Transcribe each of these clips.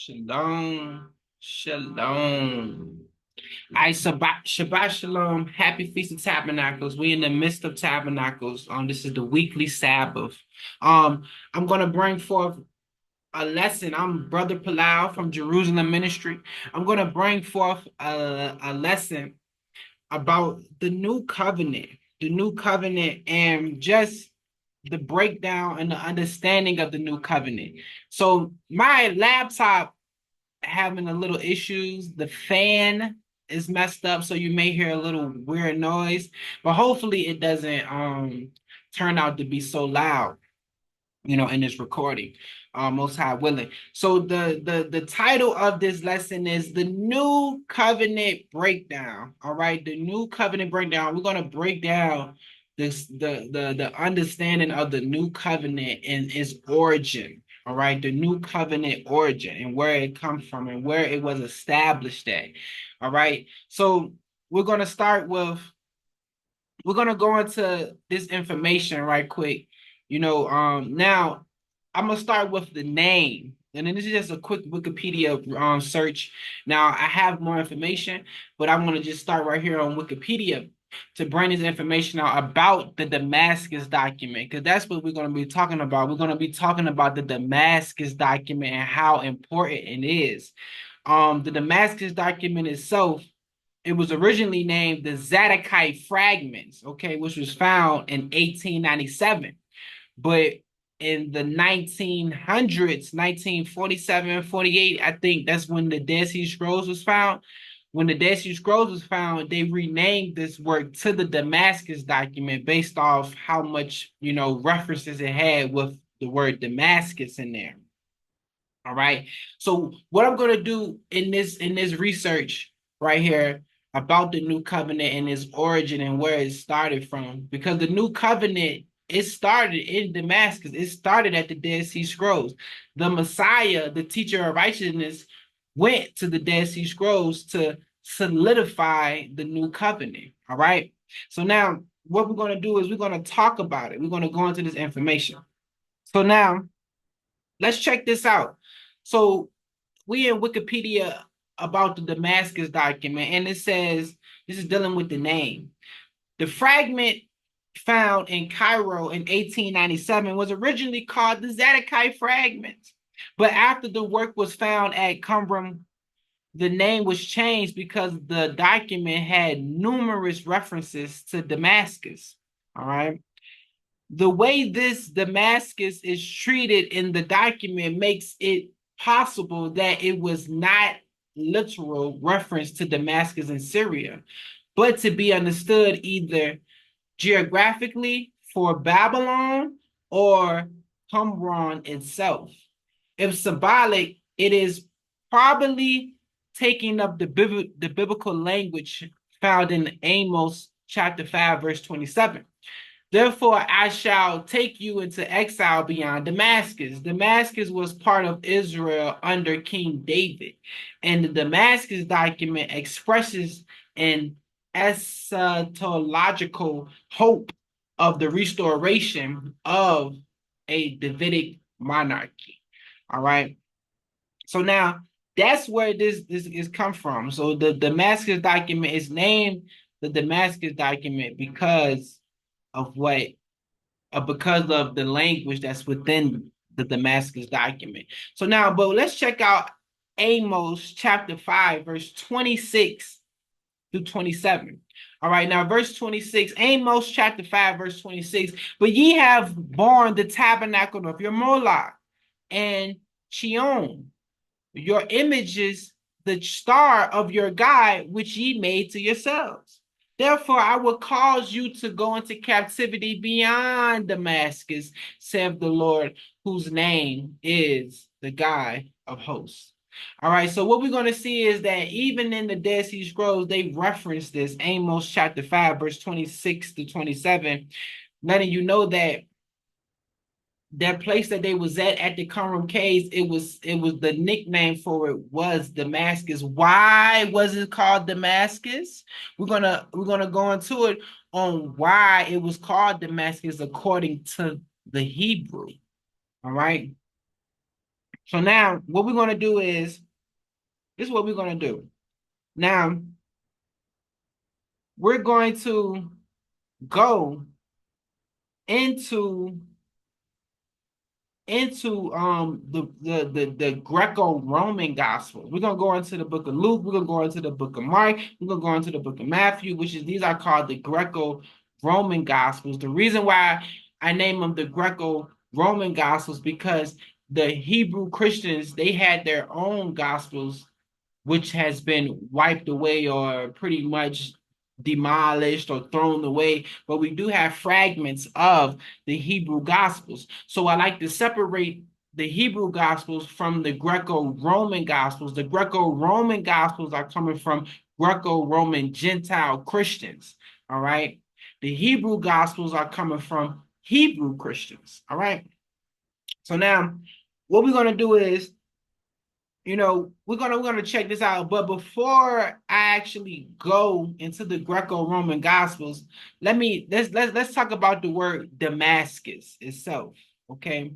Shalom. Shalom. I Shabbat Shalom. Happy Feast of Tabernacles. We in the midst of Tabernacles. This is the weekly Sabbath. I'm gonna bring forth a lesson. I'm Brother Palau from Jerusalem Ministry. I'm gonna bring forth a lesson about the new covenant, and just the breakdown and the understanding of the new covenant. So my laptop having a little issues. The fan is messed up, so you may hear a little weird noise, but hopefully it doesn't turn out to be so loud, in this recording. Most High willing. So the title of this lesson is the New Covenant Breakdown. All right, the New Covenant Breakdown. We're gonna break down the understanding of the New Covenant and its origin. All right, the New Covenant origin and where it comes from and where it was established at. All right, so we're gonna start with we're gonna go into this information right quick. Now I'm gonna start with the name, and then this is just a quick Wikipedia search. Now I have more information, but I'm gonna just start right here on Wikipedia to bring this information out about the Damascus document, because that's what we're gonna be talking about. We're gonna be talking about the Damascus document and how important it is. The Damascus document itself, it was originally named the Zadokite Fragments, okay, which was found in 1897. But in the 1900s, 1947, 48, I think that's when the Dead Sea Scrolls was found. When the Dead Sea Scrolls was found, they renamed this work to the Damascus document based off how much, references it had with the word Damascus in there. All right. So what I'm going to do in this research right here about the new covenant and its origin and where it started from, because the new covenant, it started in Damascus. It started at the Dead Sea Scrolls. The Messiah, the teacher of righteousness, went to the Dead Sea Scrolls to solidify the new covenant. All right. So now what we're going to do is we're going to talk about it. We're going to go into this information. So now let's check this out. So we in Wikipedia about the Damascus document, and it says this is dealing with the name. The fragment found in Cairo in 1897 was originally called the Zadokite fragment. But after the work was found at Qumran, the name was changed because the document had numerous references to Damascus. All right. The way this Damascus is treated in the document makes it possible that it was not literal reference to Damascus in Syria, but to be understood either geographically for Babylon or Qumran itself. If symbolic, it is probably taking up the biblical language found in Amos chapter 5, verse 27. Therefore, I shall take you into exile beyond Damascus. Damascus was part of Israel under King David. And the Damascus document expresses an eschatological hope of the restoration of a Davidic monarchy. All right. So now that's where this is come from. So the Damascus document is named the Damascus document because of the language that's within the Damascus document. So now, but let's check out Amos chapter 5, verse 26 through 27. All right, now verse 26, Amos chapter 5, verse 26. But ye have borne the tabernacle of your Moloch and Chion, your images, the star of your God, which ye made to yourselves. Therefore, I will cause you to go into captivity beyond Damascus, saith the Lord, whose name is the God of hosts. All right, so what we're going to see is that even in the Dead Sea Scrolls, they reference this, Amos chapter 5, verse 26 to 27, letting you know that that place that they was at the Qumran caves, it was the nickname for it was Damascus. Why was it called Damascus? We're gonna go into it on why it was called Damascus according to the Hebrew. All right. So now what we're going to do is this is what we're going to do. Now we're going to go into the Greco-Roman Gospels. We're gonna go into the book of Luke, we're gonna go into the book of Mark, we're gonna go into the book of Matthew, which is these are called the Greco-Roman Gospels. The reason why I name them the Greco-Roman Gospels because the Hebrew Christians they had their own gospels which has been wiped away or pretty much demolished or thrown away, but we do have fragments of the Hebrew Gospels. So I like to separate the Hebrew Gospels from the Greco-Roman Gospels. The Greco-Roman Gospels are coming from Greco-Roman Gentile Christians, all right? The Hebrew Gospels are coming from Hebrew Christians, all right? So now what we're going to do is we're gonna check this out. But before I actually go into the Greco-Roman Gospels, let's talk about the word Damascus itself. Okay.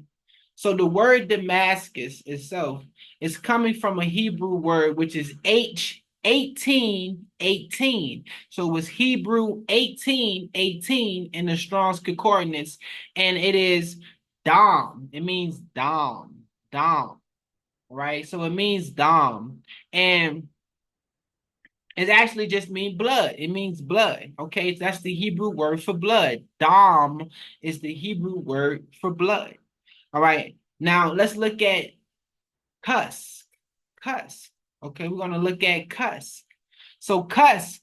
So the word Damascus itself is coming from a Hebrew word which is H1818. So it was Hebrew 1818 in the Strong's Concordance, and it is Dom. It means Dom. Dom, right? So it means Dom. And it actually just means blood. It means blood. Okay. That's the Hebrew word for blood. Dom is the Hebrew word for blood. All right. Now let's look at cusk. Cusk. Okay. We're going to look at cusk. So cusk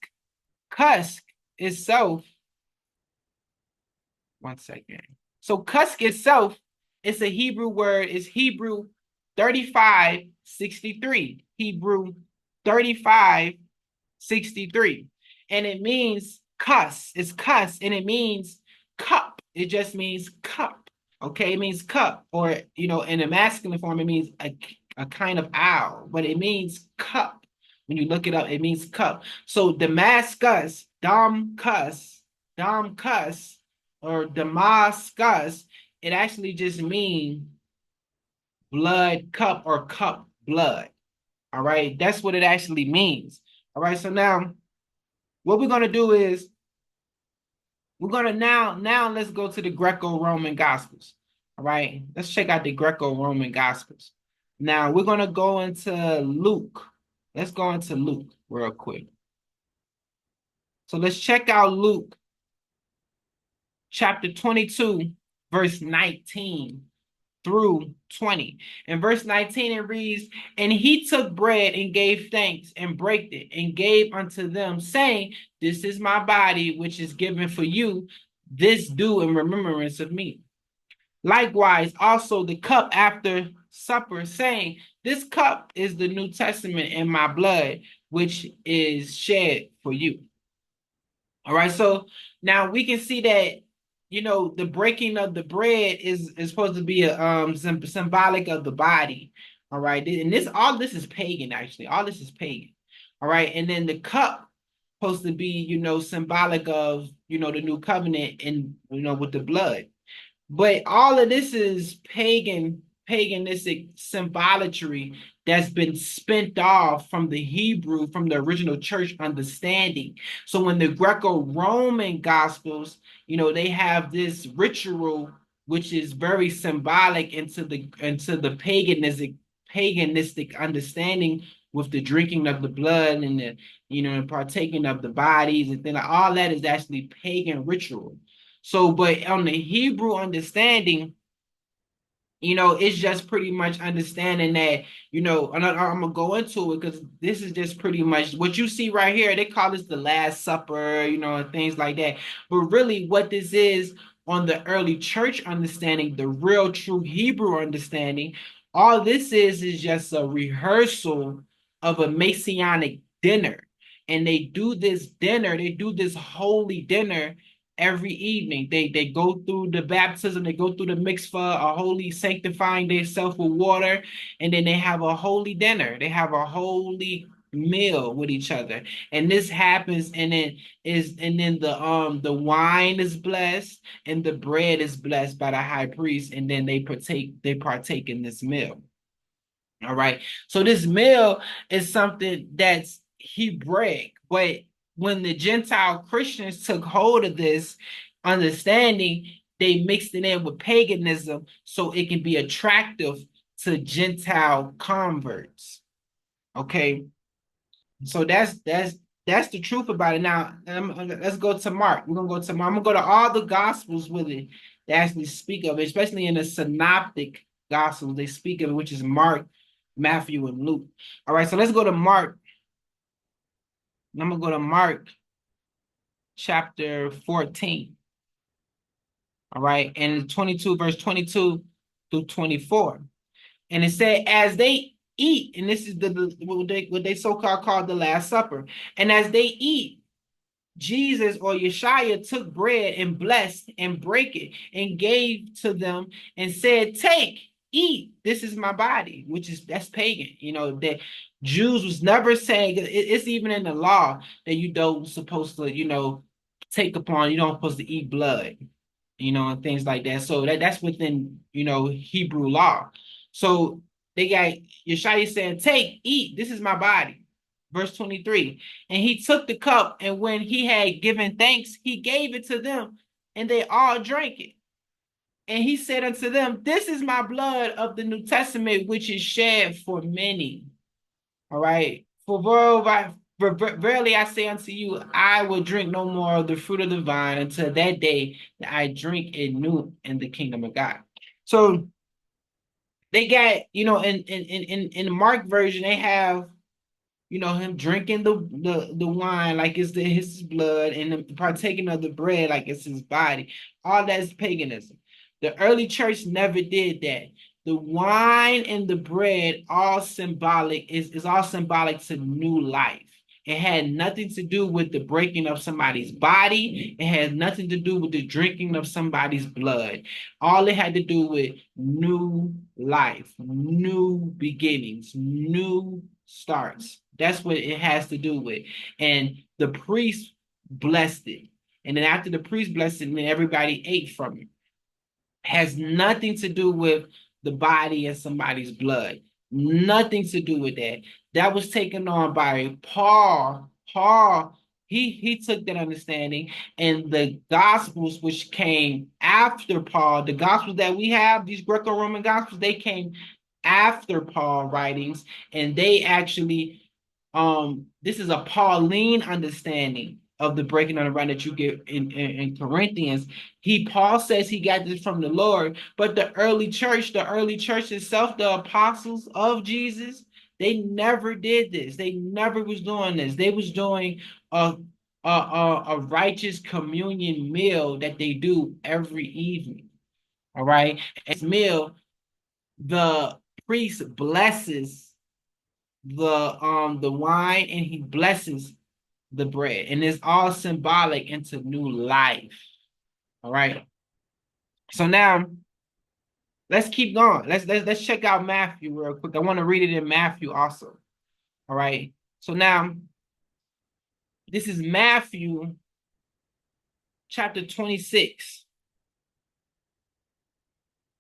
itself, one second. So cusk itself is a Hebrew word, is Hebrew 3563. Hebrew 3563. And it means cuss. It's cuss and it means cup. It just means cup. Okay, it means cup. Or, in a masculine form, it means a kind of owl, but it means cup. When you look it up, it means cup. So Damascus, Dom cuss, or Damascus, it actually just means blood cup or cup blood. All right. That's what it actually means. All right. So now what we're going to do is we're going to now let's go to the Greco-Roman Gospels. All right. Let's check out the Greco-Roman Gospels. Now we're going to go into Luke. Let's go into Luke real quick. So let's check out Luke chapter 22, verse 19 through 20. In verse 19, it reads, "And he took bread and gave thanks and brake it and gave unto them, saying, This is my body, which is given for you. This do in remembrance of me. Likewise, also the cup after supper, saying, This cup is the New Testament in my blood, which is shed for you." All right, so now we can see that the breaking of the bread is supposed to be a symbolic of the body. All right, and all this is pagan actually. All this is pagan. All right, and then the cup supposed to be symbolic of the new covenant and with the blood. But all of this is paganistic symbolatry that's been spent off from the Hebrew, from the original church understanding. So when the Greco-Roman Gospels, they have this ritual which is very symbolic into the paganistic understanding with the drinking of the blood and the and partaking of the bodies and then all that is actually pagan ritual. So, but on the Hebrew understanding, it's just pretty much understanding that, and I'm gonna go into it because this is just pretty much what you see right here. They call this the Last Supper, and things like that. But really, what this is on the early church understanding, the real true Hebrew understanding, all this is just a rehearsal of a messianic dinner. And they do this holy dinner every evening. They go through the baptism, they go through the mikvah, a holy sanctifying themselves with water, and then they have a holy dinner. They have a holy meal with each other. And this happens, and then the wine is blessed and the bread is blessed by the high priest, and then they partake in this meal. All right. So this meal is something that's Hebraic, but when the Gentile Christians took hold of this understanding, they mixed it in with paganism so it can be attractive to Gentile converts. Okay. So that's the truth about it. Now, let's go to Mark. We're gonna go to Mark. I'm gonna go to all the gospels with it that actually speak of it, especially in the synoptic gospels, they speak of it, which is Mark, Matthew, and Luke. All right, so let's go to Mark. I'm gonna go to Mark chapter 14. All right, and 22, verse 22 through 24. And it said, as they eat, and this is what they so-called called the Last Supper. And as they eat, Jesus or Yeshua took bread and blessed and break it and gave to them and said, take, eat. This is my body, which is that's pagan. You know, that Jews was never saying it's even in the law that you don't supposed to, take upon, you don't supposed to eat blood, and things like that. So that's within, Hebrew law. So they got Yeshua saying, take, eat, this is my body. Verse 23. And he took the cup, and when he had given thanks, he gave it to them, and they all drank it. And he said unto them, this is my blood of the New Testament, which is shed for many. All right. Verily I say unto you, I will drink no more of the fruit of the vine until that day that I drink it new in the kingdom of God. So they got, in the Mark version, they have, him drinking the wine like it's his blood, and partaking of the bread like it's his body. All that's paganism. The early church never did that. The wine and the bread is all symbolic to new life. It had nothing to do with the breaking of somebody's body. It has nothing to do with the drinking of somebody's blood. All it had to do with new life, new beginnings, new starts. That's what it has to do with. And the priest blessed it. And then after the priest blessed it, then everybody ate from it. Has nothing to do with the body and somebody's blood. Nothing to do with that. That was taken on by Paul. He took that understanding, and the gospels which came after Paul, the gospels that we have, these Greco-Roman gospels, they came after Paul writings, and they actually this is a Pauline understanding of the breaking of the bread that you get in Corinthians. Paul says he got this from the Lord, but the early church itself, the apostles of Jesus, they never did this. They never was doing this. They was doing a righteous communion meal that they do every evening. All right. This meal, the priest blesses the wine, and he blesses the bread, and it's all symbolic into new life. All right. So now let's keep going. Let's check out Matthew real quick. I want to read it in Matthew also. All right. So now this is Matthew chapter 26.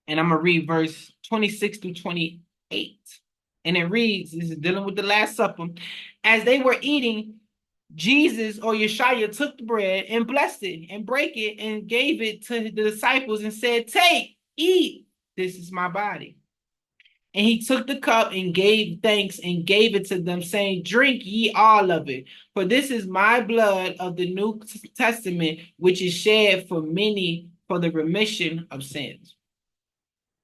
And I'm gonna read verse 26 through 28. And it reads, this is dealing with the Last Supper. As they were eating, Jesus or Yeshua took the bread and blessed it and break it and gave it to the disciples and said, take, eat, this is my body. And he took the cup and gave thanks and gave it to them, saying, drink ye all of it, for this is my blood of the New Testament, which is shed for many for the remission of sins.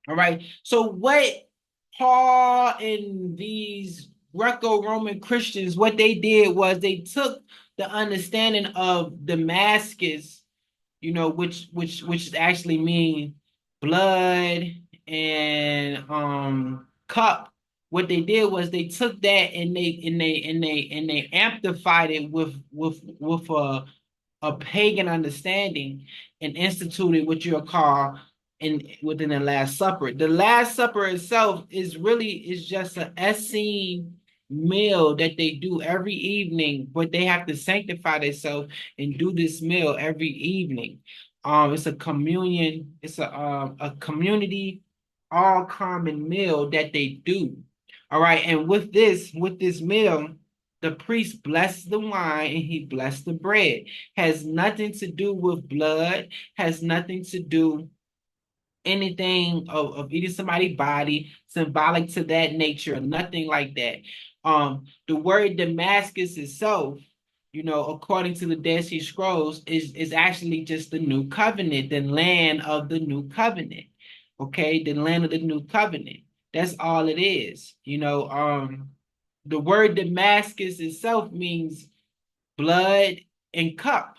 All right. So what Paul and these Greco-Roman Christians, what they did was they took the understanding of Damascus, which actually mean blood and cup. What they did was they took that and they amplified it with a pagan understanding and instituted what you'll call within the Last Supper. The Last Supper itself is just an Essene meal that they do every evening, but they have to sanctify themselves and do this meal every evening. It's a communion, it's a community all common meal that they do. All right, and with this meal, the priest blessed the wine and he blessed the bread. Has nothing to do with blood, has nothing to do anything of eating somebody's body, symbolic to that nature, nothing like that. The word Damascus itself, according to the Dead Sea Scrolls, is actually just the new covenant, the land of the new covenant. Okay, the land of the new covenant. That's all it is. The word Damascus itself means blood and cup.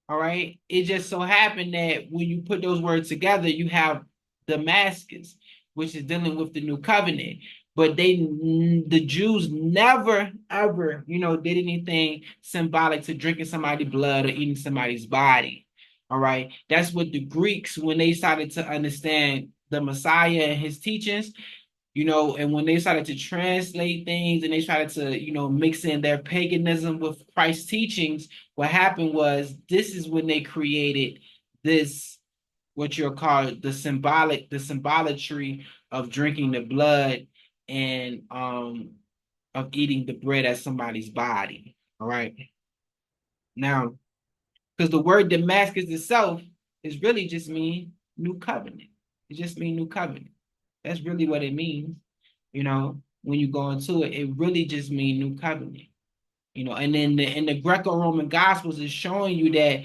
All right. It just so happened that when you put those words together, you have Damascus, which is dealing with the new covenant. But the Jews never ever, did anything symbolic to drinking somebody's blood or eating somebody's body. All right. That's what the Greeks, when they started to understand the Messiah and his teachings, and when they started to translate things and they started to, mix in their paganism with Christ's teachings, what happened was this is when they created this, what you'll call the symbolatry of drinking the blood and of eating the bread as somebody's body. All right. Now, because the word Damascus itself is really just mean new covenant. It just means new covenant. That's really what it means. When you go into it, it really just means new covenant. And then in the Greco-Roman Gospels is showing you that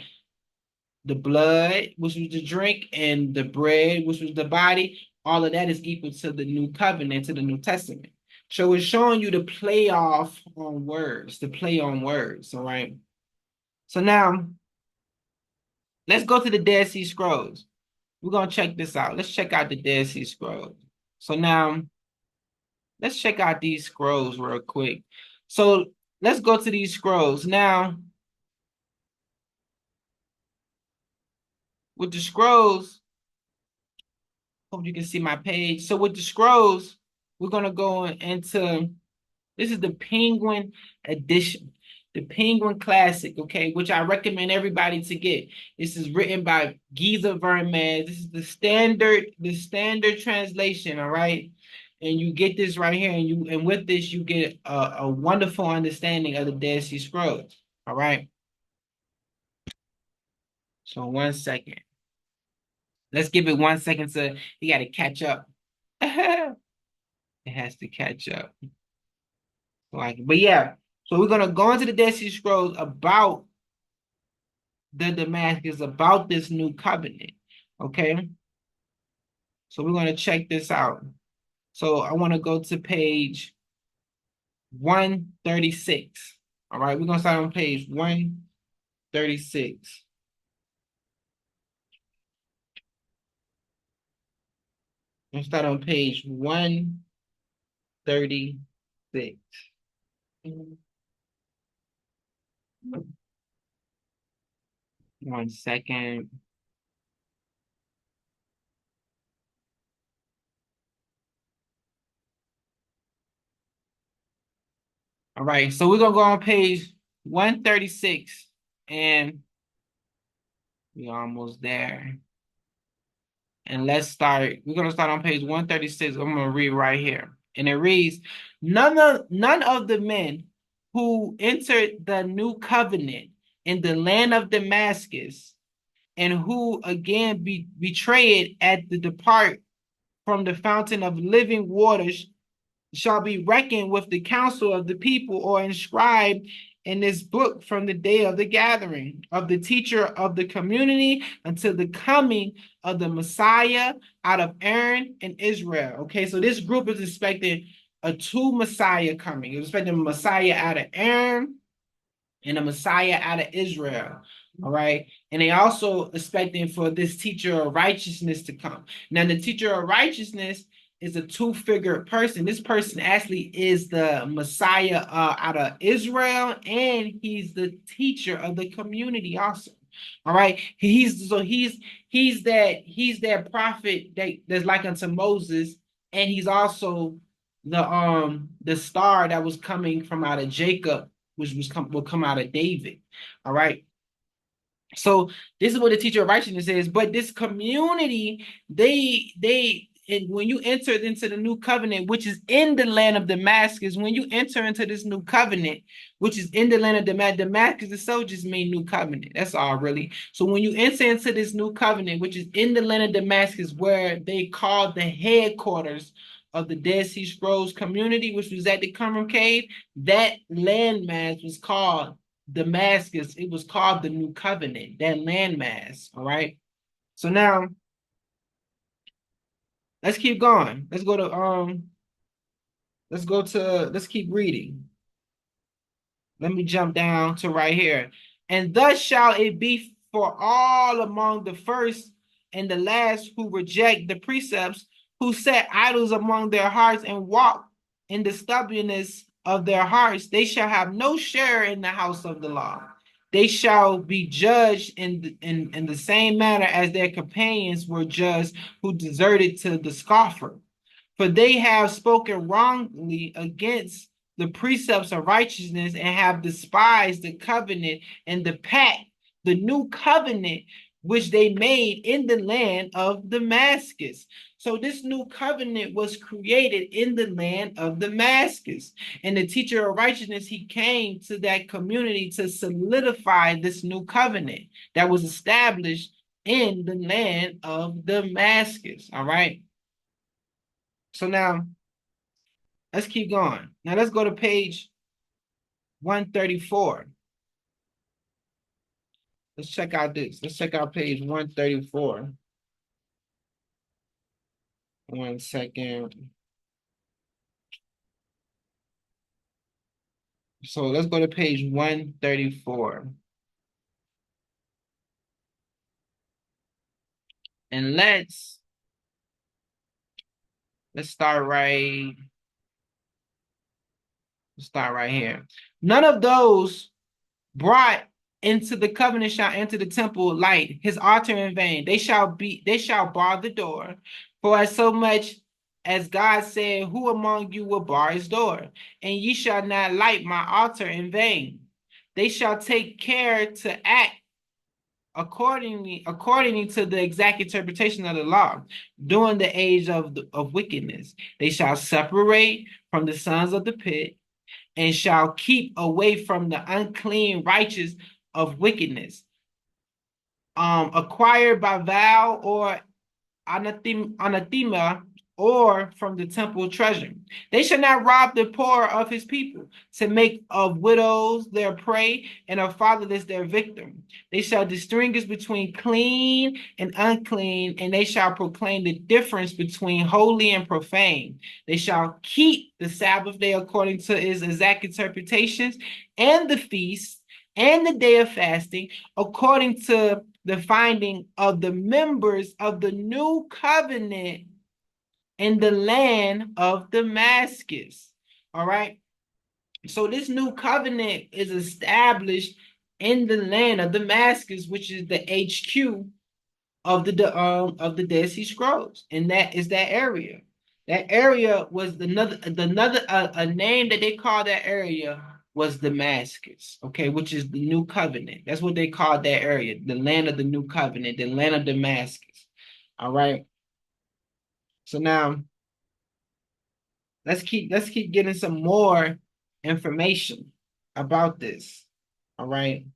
the blood, which was the drink, and the bread, which was the body, all of that is equal to the new covenant, to the New Testament. So it's showing you the play off on words, the play on words. All right. So now let's go to the Dead Sea Scrolls. We're gonna check this out. Let's check out the Dead Sea Scrolls. So now let's check out these scrolls real quick. So let's go to these scrolls. Now, with the scrolls, hope you can see my page. So with the scrolls, we're going to go into, this is the Penguin edition, the Penguin Classic, okay, which I recommend everybody to get. This is written by Giza Vermes. This is the standard translation, all right? And you get this right here, and with this you get a wonderful understanding of the Dead Sea Scrolls. All right. So 1 second. Let's give it 1 second so you got to catch up. It has to catch up. But yeah, so we're gonna go into the Dead Sea Scrolls about the Damascus, about this new covenant. Okay. So we're gonna check this out. So I want to go to page 136. All right, we're gonna start on page 136. We'll start on page 136. 1 second. All right, so we're gonna go on page 136, and we're almost there. And let's start. We're gonna start on page 136. I'm gonna read right here. And it reads, none of the men who entered the new covenant in the land of Damascus and who again betrayed at the depart from the fountain of living waters shall be reckoned with the council of the people or inscribed in this book from the day of the gathering of the teacher of the community until the coming of the Messiah out of Aaron and Israel. Okay, so this group is expecting a two Messiah coming. It's expecting a Messiah out of Aaron and a Messiah out of Israel. All right. And they also expecting for this teacher of righteousness to come. Now, the teacher of righteousness is a two-figure person. This person actually is the Messiah out of Israel, and he's the teacher of the community also. All right. He's that prophet that's like unto Moses, and he's also the star that was coming from out of Jacob, which will come out of David. All right. So this is what the teacher of righteousness is. But this community, they when you entered into the new covenant, which is in the land of Damascus, when you enter into this new covenant, which is in the land of Damascus itself just mean new covenant. That's all really. So when you enter into this new covenant, which is in the land of Damascus, where they called the headquarters of the Dead Sea Scrolls community, which was at the Qumran cave, that landmass was called Damascus. It was called the new covenant, that landmass. All right. So now let's keep going. Let's keep reading. Let me jump down to right here. And thus shall it be for all among the first and the last who reject the precepts, who set idols among their hearts and walk in the stubbornness of their hearts. They shall have no share in the house of the law. They shall be judged in the same manner as their companions were judged who deserted to the scoffer. For they have spoken wrongly against the precepts of righteousness and have despised the covenant and the pact, the new covenant which they made in the land of Damascus. So this new covenant was created in the land of Damascus. And the teacher of righteousness, he came to that community to solidify this new covenant that was established in the land of Damascus. All right. So now let's keep going. Now let's go to page 134. Let's check out this. Let's check out page 134. 1 second. So let's go to page 134. And let's start right here. None of those brought into the covenant shall enter the temple light his altar in vain. They shall bar the door. For as so much as God said, who among you will bar his door? And ye shall not light my altar in vain. They shall take care to act according to the exact interpretation of the law during the age of wickedness. They shall separate from the sons of the pit and shall keep away from the unclean righteous of wickedness, acquired by vow or anathema, or from the temple treasure. They shall not rob the poor of his people, to make of widows their prey and of fatherless their victim. They shall distinguish between clean and unclean, and they shall proclaim the difference between holy and profane. They shall keep the Sabbath day according to its exact interpretations, and the feast, and the day of fasting, according to the finding of the members of the new covenant in the land of Damascus. All right. So this new covenant is established in the land of Damascus, which is the HQ of the Dead Sea Scrolls, and that is that area. That area was another a name that they call that area was Damascus, okay, which is the new covenant. That's what they called that area, the land of the new covenant, the land of Damascus. All right. So now let's keep getting some more information about this. All right.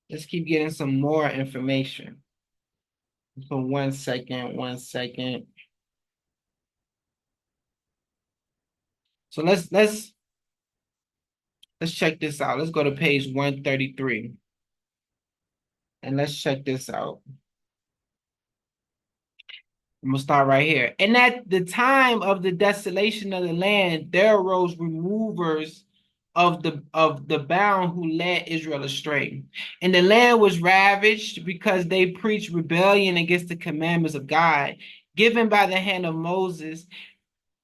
Let's keep getting some more information. For 1 second, 1 second. So let's check this out. Let's go to page 133. And let's check this out. I'm gonna start right here. And at the time of the desolation of the land, there arose removers of the bound who led Israel astray. And the land was ravaged because they preached rebellion against the commandments of God, given by the hand of Moses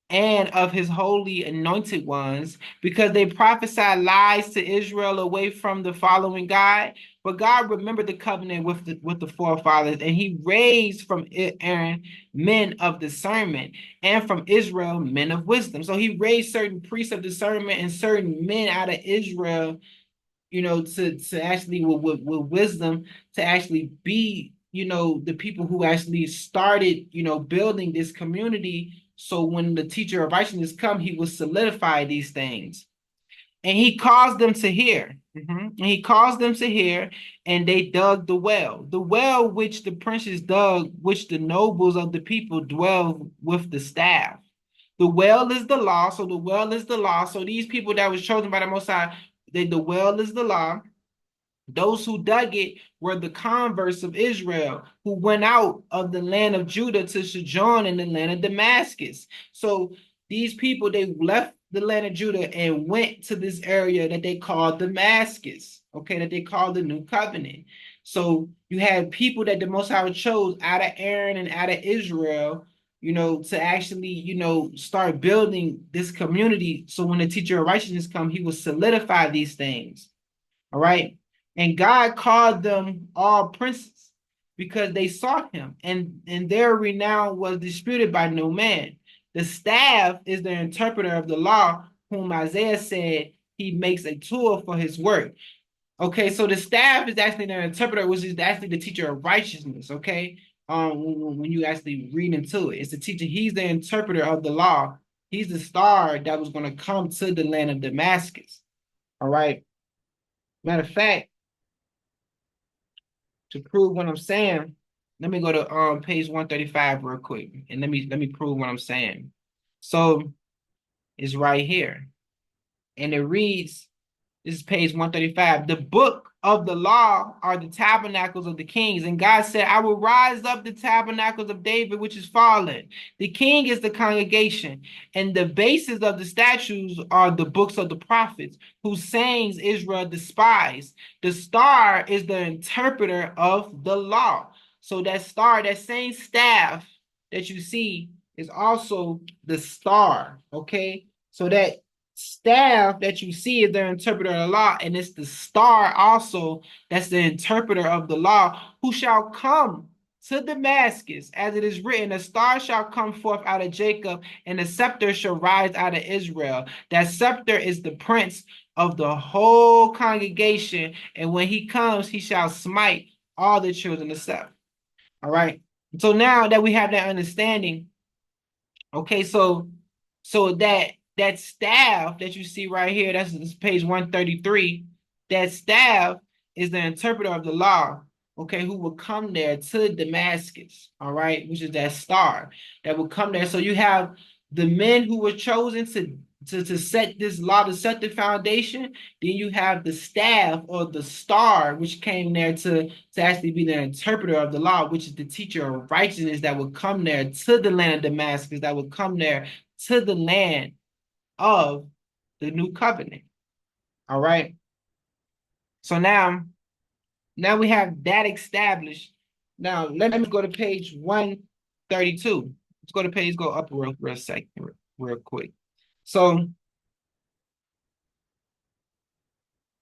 and of his holy anointed ones, because they prophesied lies to Israel away from the following God. But God remembered the covenant with the forefathers, and he raised from Aaron men of discernment, and from Israel men of wisdom. So he raised certain priests of discernment and certain men out of Israel, to actually with wisdom to actually be the people who actually started, building this community. So when the teacher of righteousness come, he will solidify these things. And he caused them to hear. And he caused them to hear, and they dug the well which the princes dug, which the nobles of the people dwell with the staff. The well is the law, so the well is the law. So these people that was chosen by the Most High, the well is the law. Those who dug it were the converts of Israel who went out of the land of Judah to sojourn in the land of Damascus. So these people, they left the land of Judah and went to this area that they called Damascus, okay, that they called the New Covenant. So you had people that the Most High chose out of Aaron and out of Israel, to actually, start building this community. So when the teacher of righteousness come, he will solidify these things. All right. And God called them all princes because they sought him, and their renown was disputed by no man. The staff is the interpreter of the law, whom Isaiah said he makes a tool for his work. Okay, so the staff is actually their interpreter, which is actually the teacher of righteousness. Okay, when you actually read into it, it's the teacher. He's the interpreter of the law. He's the star that was going to come to the land of Damascus. All right. Matter of fact, to prove what I'm saying, let me go to page 135 real quick, and let me prove what I'm saying. So it's right here, and it reads, this is page 135. The book of the law are the tabernacles of the kings. And God said, I will rise up the tabernacles of David, which is fallen. The king is the congregation. And the bases of the statues are the books of the prophets, whose sayings Israel despised. The star is the interpreter of the law. So that star, that same staff that you see is also the star. Okay. So that staff that you see is the interpreter of the law, and it's the star also that's the interpreter of the law, who shall come to Damascus, as it is written, a star shall come forth out of Jacob, and a scepter shall rise out of Israel. That scepter is the prince of the whole congregation, and when he comes, he shall smite all the children of Seth. All right. So now that we have that understanding, okay, so that staff that you see right here, that's page 133. That staff is the interpreter of the law, okay, who will come there to Damascus, all right, which is that star that will come there. So you have the men who were chosen to set this law, to set the foundation. Then you have the staff or the star, which came there to actually be the interpreter of the law, which is the teacher of righteousness that would come there to the land of Damascus, that would come there to the land of the new covenant. All right. So now we have that established. Now let me go to page 132. Let's go to page, go up real second, real quick. So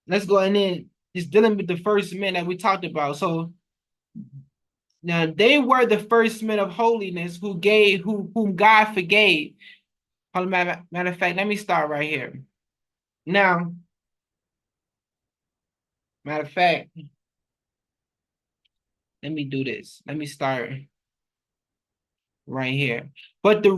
let's go, and then it's dealing with the first men that we talked about. So now they were the first men of holiness whom God forgave. Matter of fact, let me start right here. Now, matter of fact, let me do this. Let me start right here. But with the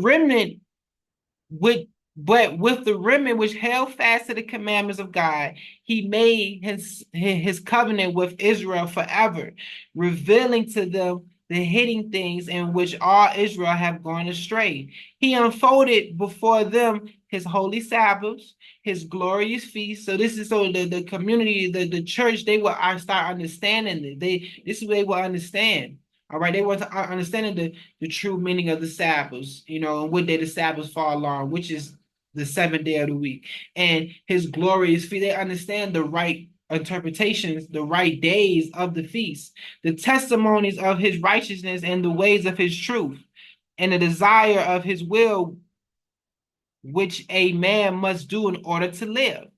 remnant which held fast to the commandments of God, he made his covenant with Israel forever, revealing to them the hidden things in which all Israel have gone astray. He unfolded before them his holy Sabbaths, his glorious feasts. So this is so the community, the church, they will start understanding it. This is what they will understand. All right, they want to understanding the true meaning of the Sabbaths, and what day the Sabbaths fall on, which is the seventh day of the week, and his glorious feast. They understand the right interpretations, the right days of the feast, the testimonies of his righteousness and the ways of his truth, and the desire of his will, which a man must do in order to live.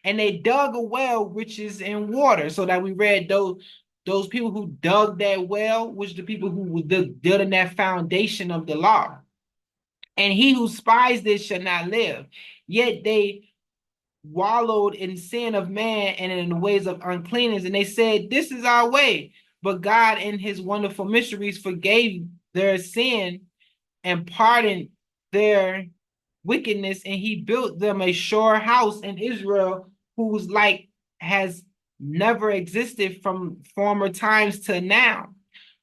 And they dug a well which is in water. So that we read those people who dug that well, which the people who were building that foundation of the law. And he who spies this shall not live. Yet they wallowed in sin of man and in the ways of uncleanness. And they said, this is our way. But God, in his wonderful mysteries, forgave their sin and pardoned their wickedness, and he built them a sure house in Israel, whose like has never existed from former times to now.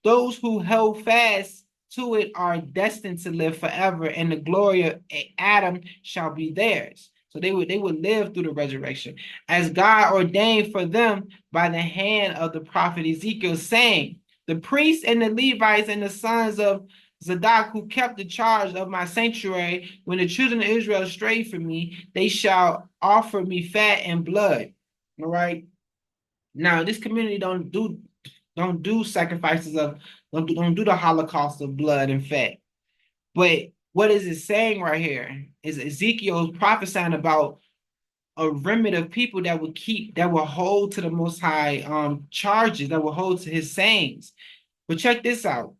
Those who held fast to it are destined to live forever, and the glory of Adam shall be theirs. So they would live through the resurrection, as God ordained for them by the hand of the prophet Ezekiel, saying, "The priests and the Levites and the sons of Zadok, who kept the charge of my sanctuary, when the children of Israel strayed from me, they shall offer me fat and blood." All right. Now, this community don't do sacrifices of don't do the Holocaust of blood and fat. But what is it saying right here? Is Ezekiel prophesying about a remnant of people that will hold to the Most High charges, that will hold to his sayings. But check this out.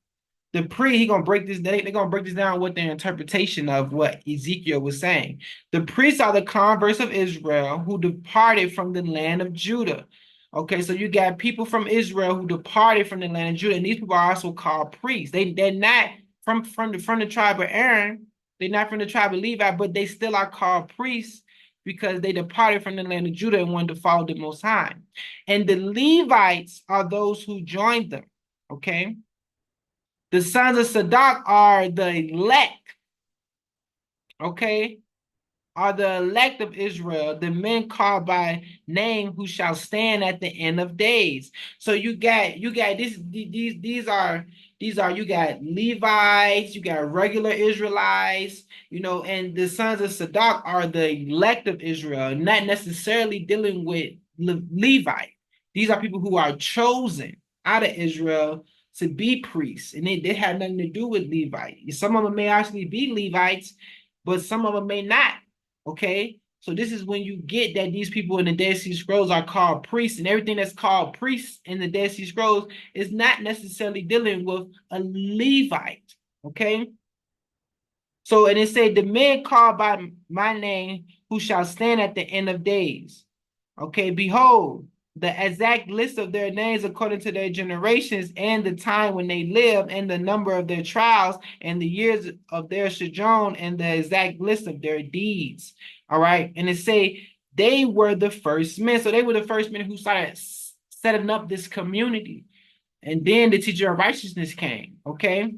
He gonna break this. They're gonna break this down with their interpretation of what Ezekiel was saying. The priests are the converts of Israel who departed from the land of Judah. Okay, so you got people from Israel who departed from the land of Judah, and these people are also called priests. They're not from the tribe of Aaron. They're not from the tribe of Levi, but they still are called priests because they departed from the land of Judah and wanted to follow the Most High. And the Levites are those who joined them. Okay. The sons of Zadok are the elect, okay, are the elect of Israel, the men called by name who shall stand at the end of days. So you got this, these are you got Levites, you got regular Israelites, and the sons of Zadok are the elect of Israel, not necessarily dealing with Levite. These are people who are chosen out of Israel to be priests, and they had nothing to do with Levite. Some of them may actually be Levites, but some of them may not. Okay, so this is when you get that these people in the Dead Sea Scrolls are called priests, and everything that's called priests in the Dead Sea Scrolls is not necessarily dealing with a Levite. Okay, so and it said, "The men called by my name, who shall stand at the end of days." Okay, behold, the exact list of their names according to their generations and the time when they lived and the number of their trials and the years of their sojourn and the exact list of their deeds. All right. And it say they were the first men. So they were the first men who started setting up this community. And then the teacher of righteousness came. Okay.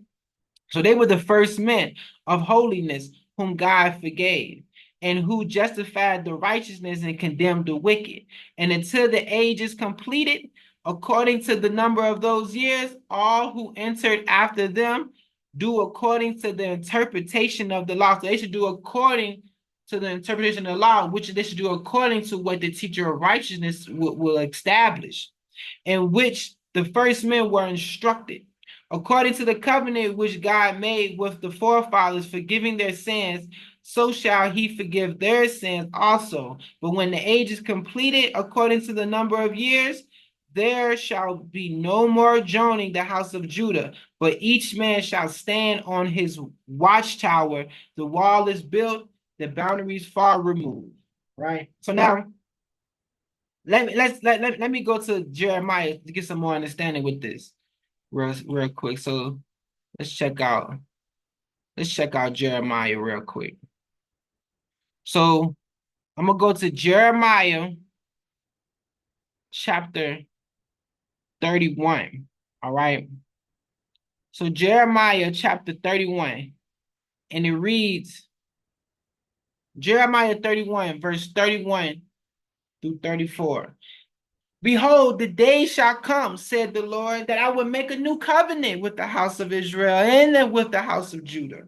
So they were the first men of holiness whom God forgave, and who justified the righteousness and condemned the wicked. And until the age is completed, according to the number of those years, all who entered after them do according to the interpretation of the law. So they should do according to the interpretation of the law, which they should do according to what the teacher of righteousness will establish, in which the first men were instructed, according to the covenant which God made with the forefathers, forgiving their sins, so shall he forgive their sins also. But when the age is completed, according to the number of years, there shall be no more joining the house of Judah, but each man shall stand on his watchtower. The wall is built, the boundaries far removed. Right. So now let me go to Jeremiah to get some more understanding with this real quick. So let's check out Jeremiah real quick. So I'm gonna go to Jeremiah chapter 31. All right. So Jeremiah chapter 31, and it reads Jeremiah 31, verse 31 through 34. Behold, the day shall come, said the Lord, that I will make a new covenant with the house of Israel and with the house of Judah.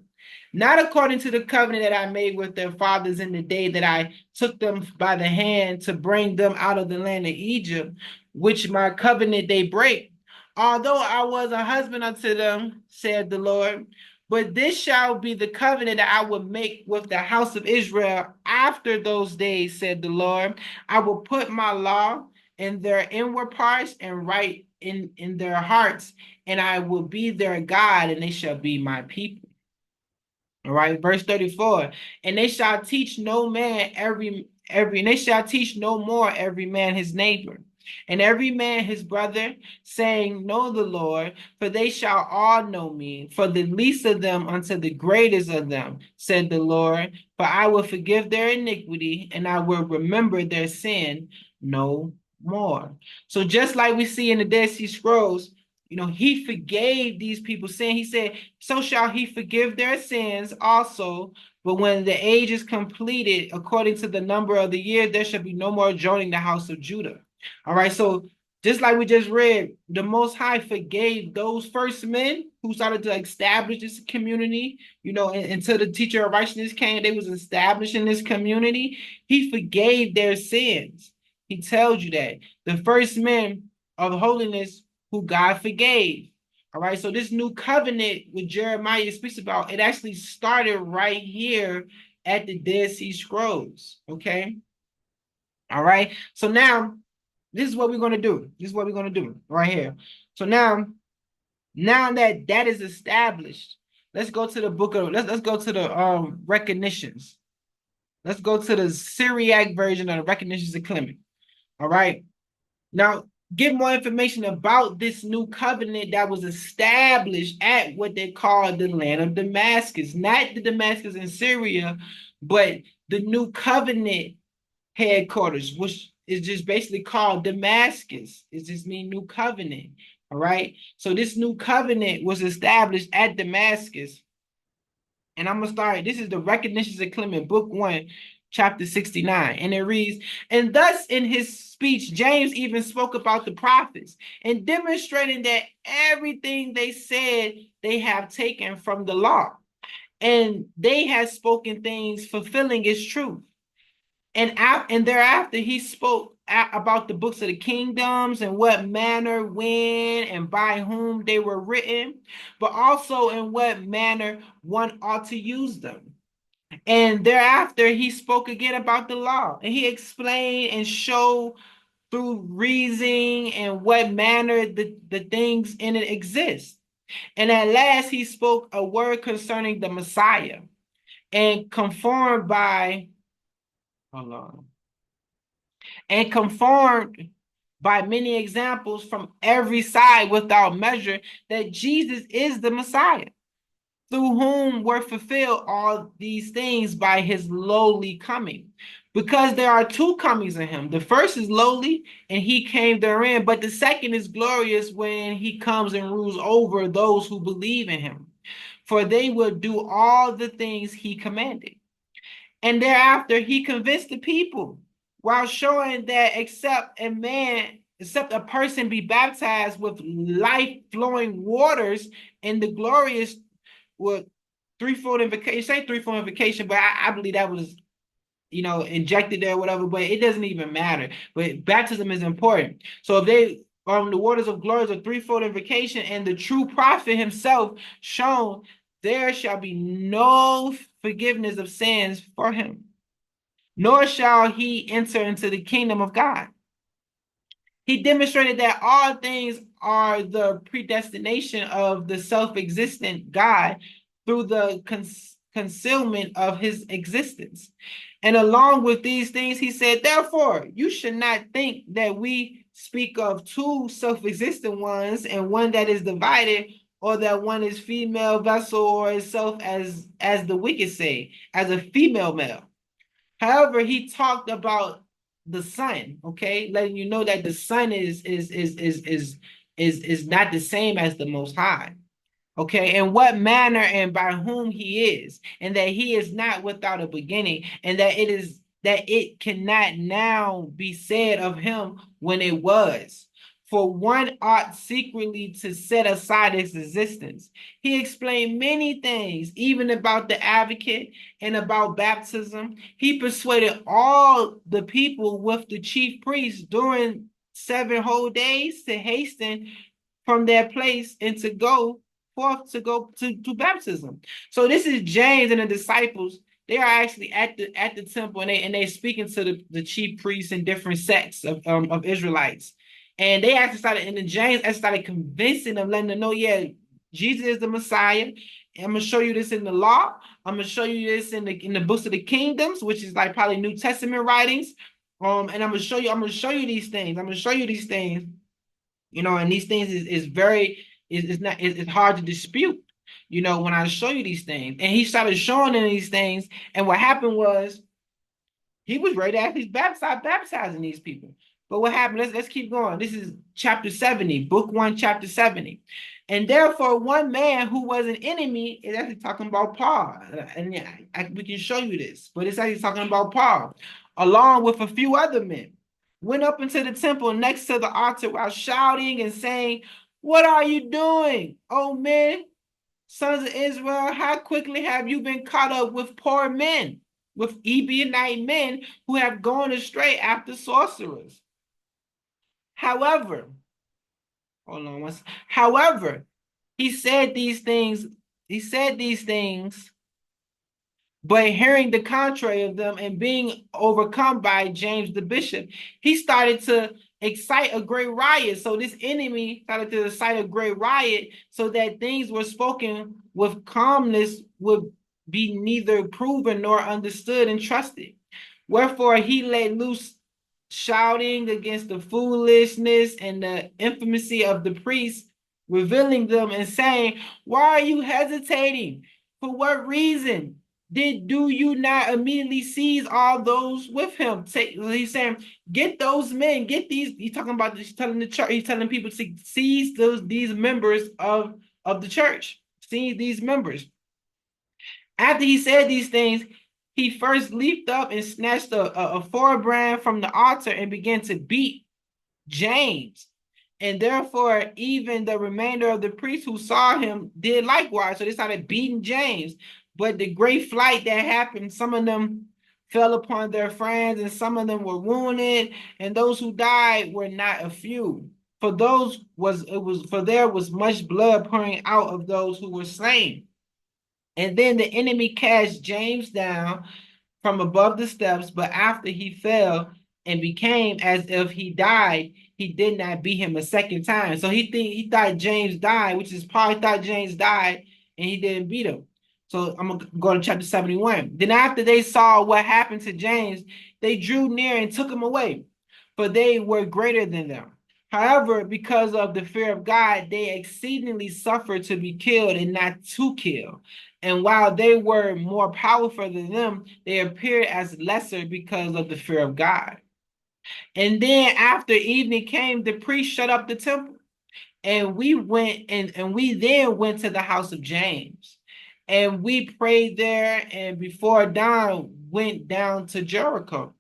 Not according to the covenant that I made with their fathers in the day that I took them by the hand to bring them out of the land of Egypt, which my covenant they break. Although I was a husband unto them, said the Lord, but this shall be the covenant that I will make with the house of Israel after those days, said the Lord. I will put my law in their inward parts and write in their hearts, and I will be their God, and they shall be my people. All right, verse 34. And they shall teach no man and they shall teach no more every man his neighbor, and every man his brother, saying, Know the Lord, for they shall all know me, for the least of them unto the greatest of them, said the Lord. For I will forgive their iniquity, and I will remember their sin no more. So just like we see in the Dead Sea Scrolls, he forgave these people's sin. He said, so shall he forgive their sins also. But when the age is completed, according to the number of the years, there shall be no more joining the house of Judah. All right. So just like we just read, the Most High forgave those first men who started to establish this community, until the teacher of righteousness came, they was establishing this community. He forgave their sins. He tells you that. The first men of holiness who God forgave. All right, so this new covenant with Jeremiah speaks about, it actually started right here at the Dead Sea Scrolls. Okay. All right. So now this is what we're going to do. This is what we're going to do right here. So now that that is established, let's go to the book of, let's go to the recognitions. Let's go to the Syriac version of the recognitions of Clement. All right. Now, get more information about this new covenant that was established at what they call the land of Damascus, not the Damascus in Syria, but the new covenant headquarters, which is just basically called Damascus. It just means new covenant. All right. So this new covenant was established at Damascus. And I'm going to start. This is the Recognitions of Clement, Book 1, chapter 69. And it reads, and thus in his speech, James even spoke about the prophets and demonstrating that everything they said they have taken from the law. And they have spoken things fulfilling its truth. And thereafter he spoke about the books of the kingdoms and what manner, when, and by whom they were written, but also in what manner one ought to use them. And thereafter he spoke again about the law, and he explained and showed through reasoning and what manner the things in it exist. And at last he spoke a word concerning the Messiah and conformed by hold on and conformed by many examples from every side without measure that Jesus is the Messiah, through whom were fulfilled all these things by his lowly coming. Because there are two comings in him. The first is lowly, and he came therein, but the second is glorious when he comes and rules over those who believe in him. For they will do all the things he commanded. And thereafter he convinced the people while showing that except a person be baptized with life-flowing waters in the glorious with threefold invocation, say threefold invocation, but I believe that was, injected there or whatever, but it doesn't even matter. But baptism is important. So if they the waters of glory is a threefold invocation and the true prophet himself shown, there shall be no forgiveness of sins for him, nor shall he enter into the kingdom of God. He demonstrated that all things are the predestination of the self-existent God through the concealment of his existence. And along with these things, he said, therefore, you should not think that we speak of two self-existent ones and one that is divided, or that one is female vessel or itself, as the wicked say, as a female male. However, he talked about the Son, okay, letting you know that the Son is not the same as the Most High. Okay, and what manner and by whom he is, and that he is not without a beginning, and that it cannot now be said of him when it was. For one ought secretly to set aside its existence. He explained many things, even about the advocate and about baptism. He persuaded all the people with the chief priests during 7 whole days to hasten from their place and to go forth to go to baptism. So this is James and the disciples. They are actually at the temple, and they speaking to the chief priests and different sects of Israelites. And they actually started, and then James actually started convincing them, letting them know, yeah, Jesus is the Messiah. I'm gonna show you this in the law. I'm gonna show you this in the books of the kingdoms, which is like probably New Testament writings. And I'm gonna show you these things. I'm gonna show you these things, and these things is very is not it's hard to dispute, when I show you these things. And he started showing them these things, and what happened was he was ready to actually baptizing these people. But what happened? Let's keep going. This is chapter 70, book 1, chapter 70. And therefore, one man who was an enemy is actually talking about Paul. And yeah, we can show you this, but it's actually talking about Paul, along with a few other men, went up into the temple next to the altar while shouting and saying, "What are you doing, oh men, sons of Israel? How quickly have you been caught up with poor men, with Ebionite men who have gone astray after sorcerers?" However, hold on once. However, he said these things. He said these things, but hearing the contrary of them and being overcome by James the bishop, he started to excite a great riot. So this enemy started to excite a great riot so that things were spoken with calmness would be neither proven nor understood and trusted. Wherefore he let loose shouting against the foolishness and the infamousy of the priests, revealing them and saying, "Why are you hesitating? For what reason? Do you not immediately seize all those with him?" He's saying, "Get those men, get these." He's talking about, he's telling the church, he's telling people to seize these members of the church, seize these members. After he said these things, he first leaped up and snatched a forebrand from the altar and began to beat James. And therefore, even the remainder of the priests who saw him did likewise. So they started beating James. But the great flight that happened, some of them fell upon their friends, and some of them were wounded, and those who died were not a few. For there was much blood pouring out of those who were slain. And then the enemy cast James down from above the steps, but after he fell and became as if he died, he did not beat him a second time. So he thought James died, which is probably thought James died, and he didn't beat him. So I'm gonna go to chapter 71. Then after they saw what happened to James, they drew near and took him away, for they were greater than them. However, because of the fear of God, they exceedingly suffered to be killed and not to kill. And while they were more powerful than them, they appeared as lesser because of the fear of God. And then after evening came, the priest shut up the temple. And we then went to the house of James. And we prayed there, and before dawn went down to Jericho.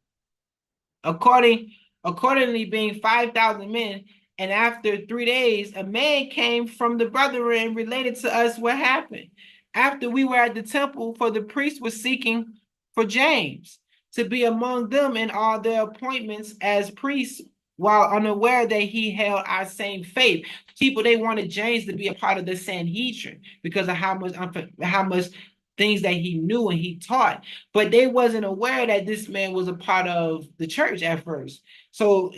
Accordingly being 5,000 men, and after 3 days, a man came from the brethren and related to us what happened. After we were at the temple, for the priest was seeking for James to be among them in all their appointments as priests, while unaware that he held our same faith. People, they wanted James to be a part of the Sanhedrin because of how much things that he knew and he taught, but they wasn't aware that this man was a part of the church at first. So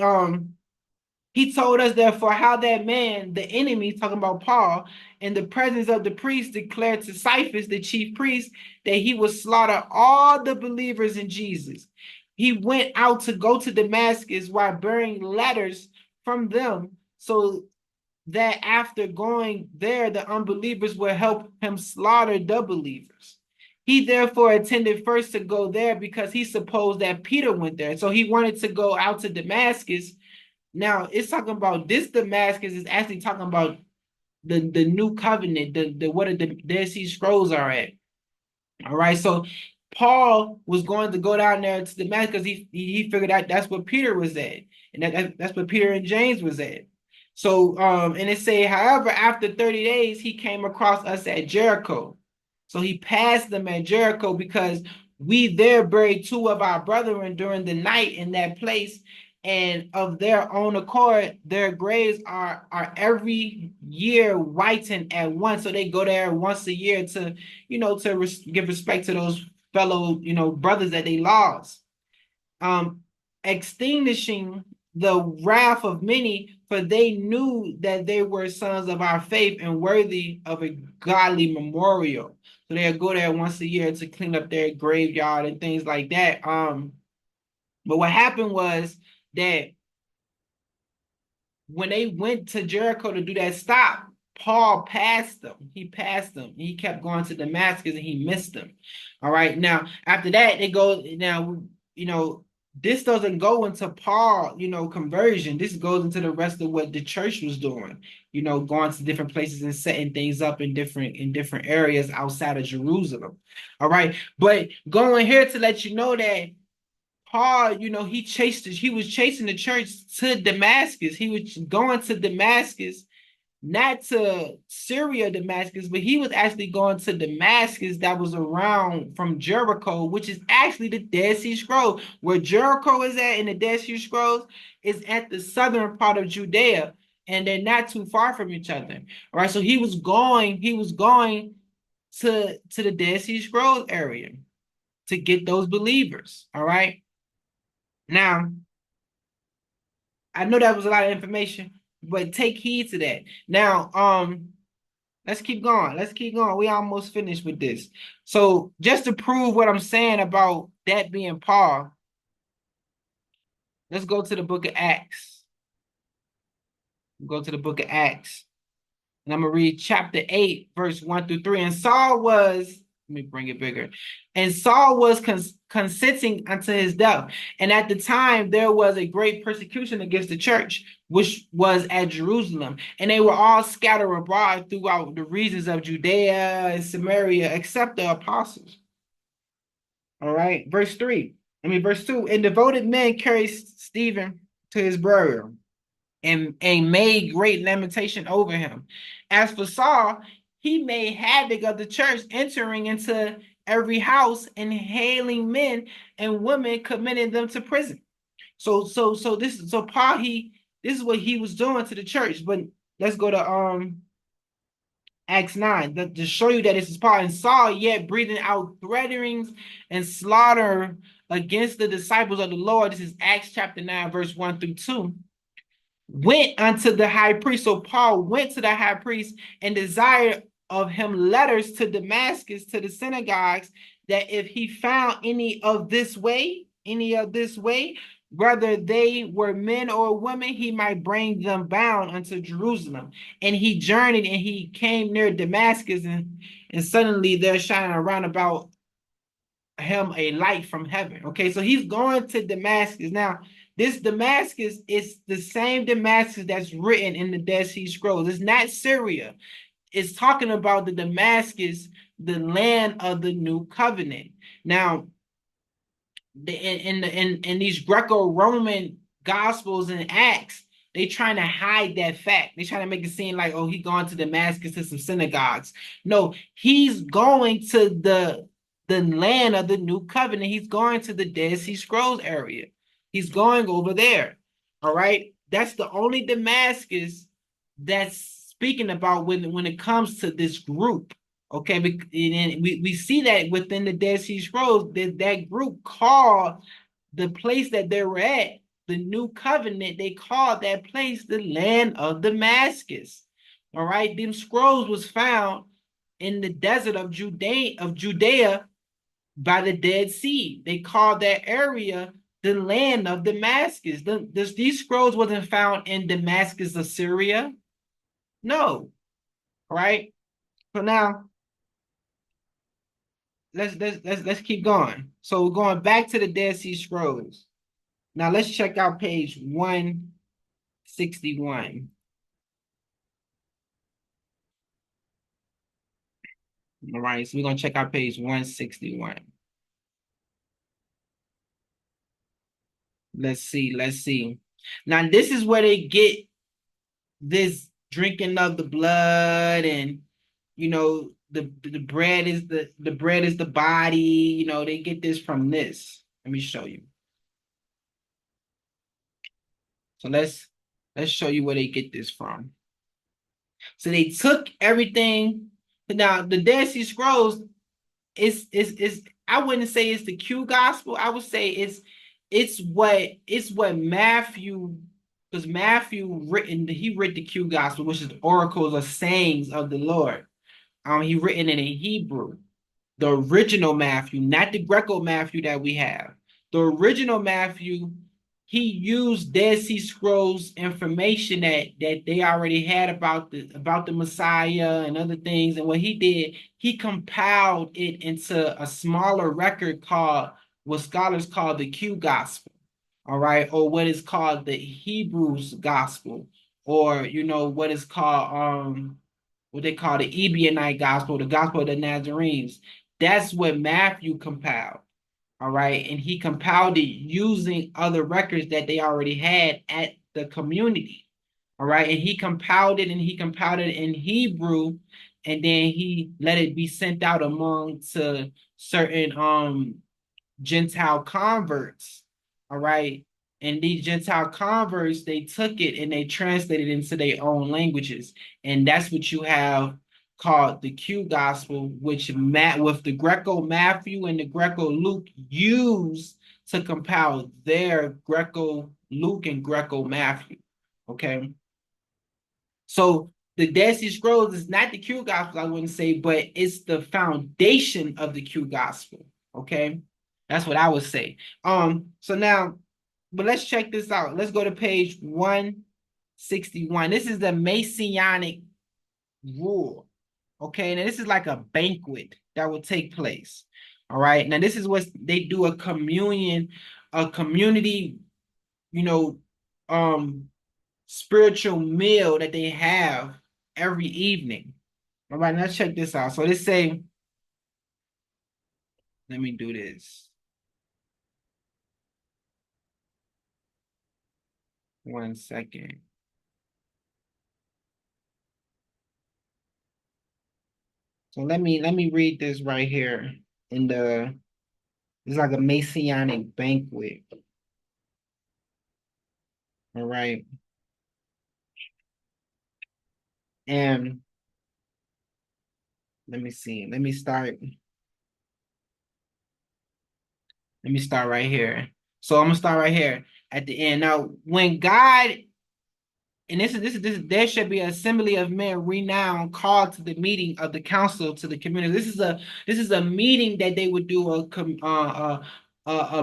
he told us therefore how that man, the enemy, talking about Paul, in the presence of the priest, declared to Cephas, the chief priest, that he would slaughter all the believers in Jesus. He went out to go to Damascus while bearing letters from them, so that after going there, the unbelievers will help him slaughter the believers. He therefore intended first to go there because he supposed that Peter went there. So he wanted to go out to Damascus. Now it's talking about this Damascus is actually talking about the new covenant, the what the Dead Sea Scrolls are at. All right. So Paul was going to go down there to Damascus because he figured out that's where Peter was at. And that's where Peter and James was at. So and it say, however, after 30 days, he came across us at Jericho. So he passed them at Jericho because we there buried two of our brethren during the night in that place, and of their own accord, their graves are every year whitened at once. So they go there once a year to, give respect to those fellow, brothers that they lost. Extinguishing the wrath of many, for they knew that they were sons of our faith and worthy of a godly memorial. So they'll go there once a year to clean up their graveyard and things like that. But what happened was that when they went to Jericho to do that stop, Paul passed them. He passed them. He kept going to Damascus and he missed them. All right. Now, after that, they go now, this doesn't go into Paul, conversion. This goes into the rest of what the church was doing, going to different places and setting things up in different areas outside of Jerusalem. All right. But going here to let you know that Paul, he was chasing the church to Damascus. He was going to Damascus, not to Syria, Damascus, but he was actually going to Damascus that was around from Jericho, which is actually the Dead Sea Scrolls. Where Jericho is at in the Dead Sea Scrolls is at the southern part of Judea, and they're not too far from each other. All right, so he was going to the Dead Sea Scrolls area to get those believers. All right. Now, I know that was a lot of information, but take heed to that. Now, let's keep going. Let's keep going. We almost finished with this. So, just to prove what I'm saying about that being Paul, let's go to the book of Acts. Go to the book of Acts. And I'm going to read chapter 8, verse 1 through 3. And Saul was, let me bring it bigger. And Saul was consenting unto his death. And at the time, there was a great persecution against the church, which was at Jerusalem. And they were all scattered abroad throughout the regions of Judea and Samaria, except the apostles. All right. Verse 2. And devoted men carried Stephen to his burial and made great lamentation over him. As for Saul, he made havoc of the church, entering into every house and hailing men and women, committing them to prison. So Paul, this is what he was doing to the church. But let's go to Acts 9 to show you that this is Paul. And Saul, yet breathing out threatenings and slaughter against the disciples of the Lord. This is Acts chapter 9, verse 1 through 2. Went unto the high priest. So Paul went to the high priest and desired of him letters to Damascus, to the synagogues, that if he found any of this way, whether they were men or women, he might bring them bound unto Jerusalem. And he journeyed and he came near Damascus, and suddenly there shined around about him a light from heaven. Okay, so he's going to Damascus. Now, this Damascus is the same Damascus that's written in the Dead Sea Scrolls. It's not Syria. It's talking about the Damascus, the land of the new covenant. Now, in these Greco-Roman Gospels and Acts, they trying to hide that fact. They trying to make it seem like, oh, he gone to Damascus to some synagogues. No, he's going to the land of the new covenant. He's going to the Dead Sea Scrolls area. He's going over there. All right. That's the only Damascus that's speaking about when it comes to this group. Okay. And we see that within the Dead Sea Scrolls, that group called the place that they were at, the new covenant, they called that place the land of Damascus. All right. Them scrolls was found in the desert of Judea by the Dead Sea. They called that area the land of Damascus. These scrolls wasn't found in Damascus of Syria. No. All right. So now let's keep going. So we're going back to the Dead Sea Scrolls. Now let's check out page 161. All right, so we're gonna check out page 161. Let's see. Now this is where they get this drinking of the blood, and the bread is the body. They get this from this. Let me show you. So let's show you where they get this from. So they took everything. Now the Dead Sea Scrolls is I wouldn't say it's the Q gospel. I would say it's what Matthew, because Matthew he wrote the Q gospel, which is oracles or sayings of the Lord. He written it in Hebrew, the original Matthew, not the Greco Matthew that we have. The original Matthew, he used Dead Sea Scrolls information that they already had about the Messiah and other things. And what he did, he compiled it into a smaller record called what scholars call the Q Gospel, all right, or what is called the Hebrews Gospel, or what is called what they call the Ebionite Gospel, the Gospel of the Nazarenes. That's what Matthew compiled. All right. And he compiled it using other records that they already had at the community. All right. And he compiled it in Hebrew, and then he let it be sent out among to certain Gentile converts. All right. And these Gentile converts, they took it and they translated it into their own languages. And that's what you have called the Q Gospel, which with the Greco Matthew and the Greco Luke used to compile their Greco Luke and Greco Matthew. Okay. So the Dead Sea Scrolls is not the Q Gospel, I wouldn't say, but it's the foundation of the Q Gospel. Okay. That's what I would say. So now, but let's check this out. Let's go to page 161. This is the Messianic rule. Okay, now this is like a banquet that will take place. All right. Now, this is what they do, a communion, a community, you know, spiritual meal that they have every evening. All right, let's check this out. So let's say, let me do this. 1 second. So let me read this right here in the it's like a Messianic banquet. All right. And let me see. Let me start right here. So I'm gonna start right here at the end. Now, when God and this there should be an assembly of men renowned called to the meeting of the council to the community. This is a meeting that they would do a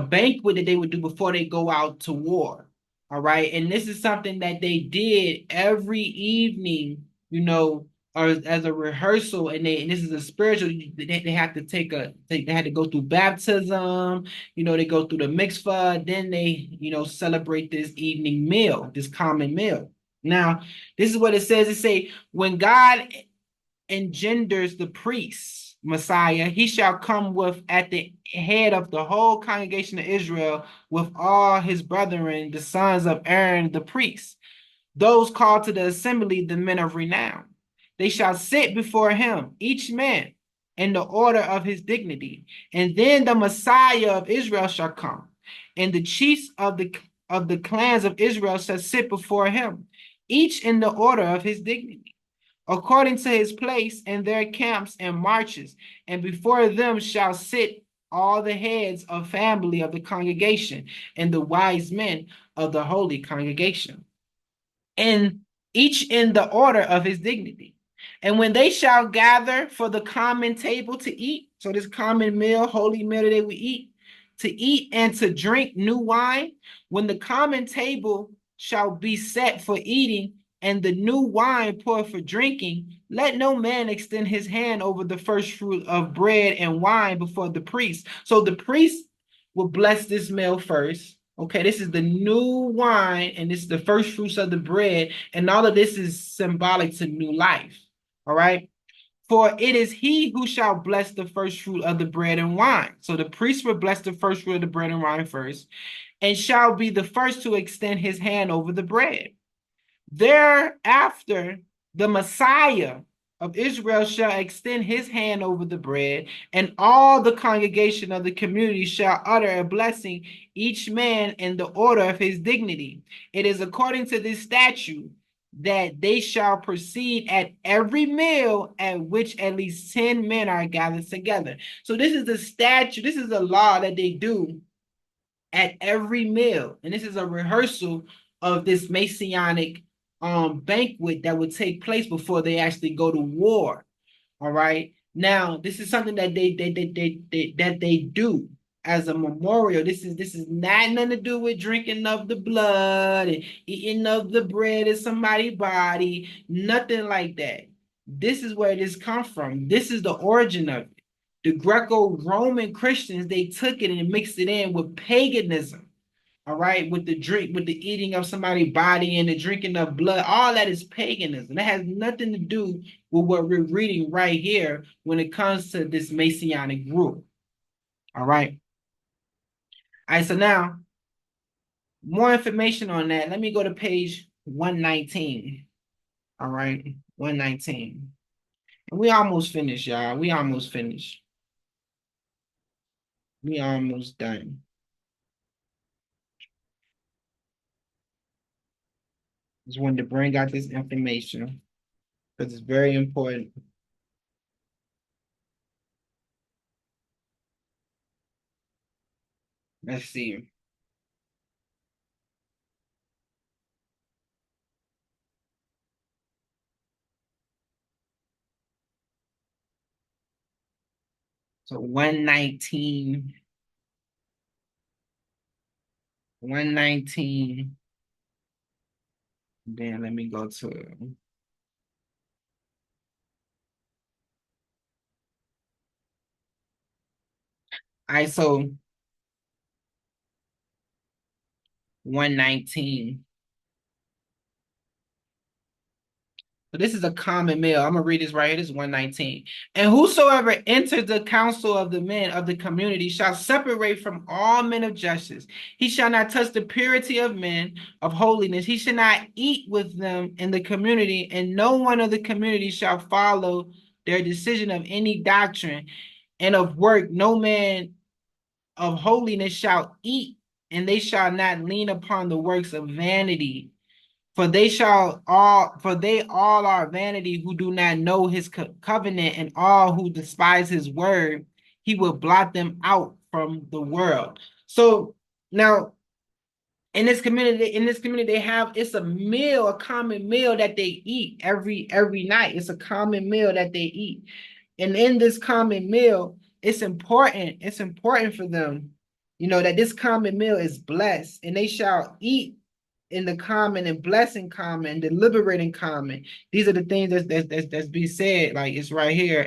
banquet that they would do before they go out to war. All right, and this is something that they did every evening, or as a rehearsal. And this is a spiritual. They have to they had to go through baptism. They go through the mikvah. Then they celebrate this evening meal, this common meal. Now, this is what it says. It say, when God engenders the priest, Messiah, he shall come with at the head of the whole congregation of Israel with all his brethren, the sons of Aaron the priest, those called to the assembly, the men of renown. They shall sit before him, each man in the order of his dignity. And then the Messiah of Israel shall come, and the chiefs of the clans of Israel shall sit before him, each in the order of his dignity, according to his place in their camps and marches. And before them shall sit all the heads of family of the congregation and the wise men of the holy congregation, and each in the order of his dignity. And when they shall gather for the common table to eat, so this common meal, holy meal that they would eat, to eat and to drink new wine, when the common table shall be set for eating and the new wine poured for drinking, let no man extend his hand over the first fruit of bread and wine before the priest. So the priest will bless this meal first. Okay, this is the new wine, and this is the first fruits of the bread, and all of this is symbolic to new life. All right. For it is he who shall bless the first fruit of the bread and wine. So the priest will bless the first fruit of the bread and wine first, and shall be the first to extend his hand over the bread. Thereafter, the Messiah of Israel shall extend his hand over the bread, and all the congregation of the community shall utter a blessing, each man in the order of his dignity. It is according to this statute that they shall proceed at every meal at which at least 10 men are gathered together. So this is the statute, this is a law that they do at every meal. And this is a rehearsal of this Messianic banquet that would take place before they actually go to war. All right. Now, this is something that they do. as a memorial. This is not nothing to do with drinking of the blood and eating of the bread in somebody's body. Nothing like that. This is where this comes from. This is the origin of it. The Greco-Roman Christians, they took it and mixed it in with paganism. All right, with the drink, with the eating of somebody's body and the drinking of blood, all that is paganism. That has nothing to do with what we're reading right here when it comes to this Messianic group. All right. All right, so now more information on that. Let me go to page 119. All right, 119. And we almost finished, y'all. We almost finished. We almost done. Just wanted to bring out this information because it's very important. Let's see. So 119. 119. Then let me go to. All right, so 119. So this is a common meal. I'm gonna read this right here. This is 119. And whosoever enters the council of the men of the community shall separate from all men of justice. He shall not touch the purity of men of holiness. He shall not eat with them in the community, and no one of the community shall follow their decision of any doctrine. And of work, no man of holiness shall eat, and they shall not lean upon the works of vanity. For they all are vanity who do not know his covenant, and all who despise his word, he will blot them out from the world. So now in this community, they have it's a meal, a common meal that they eat every night. It's a common meal that they eat. And in this common meal, it's important for them, that this common meal is blessed, and they shall eat in the common and blessing common, deliberating common. These are the things that's being said, like it's right here.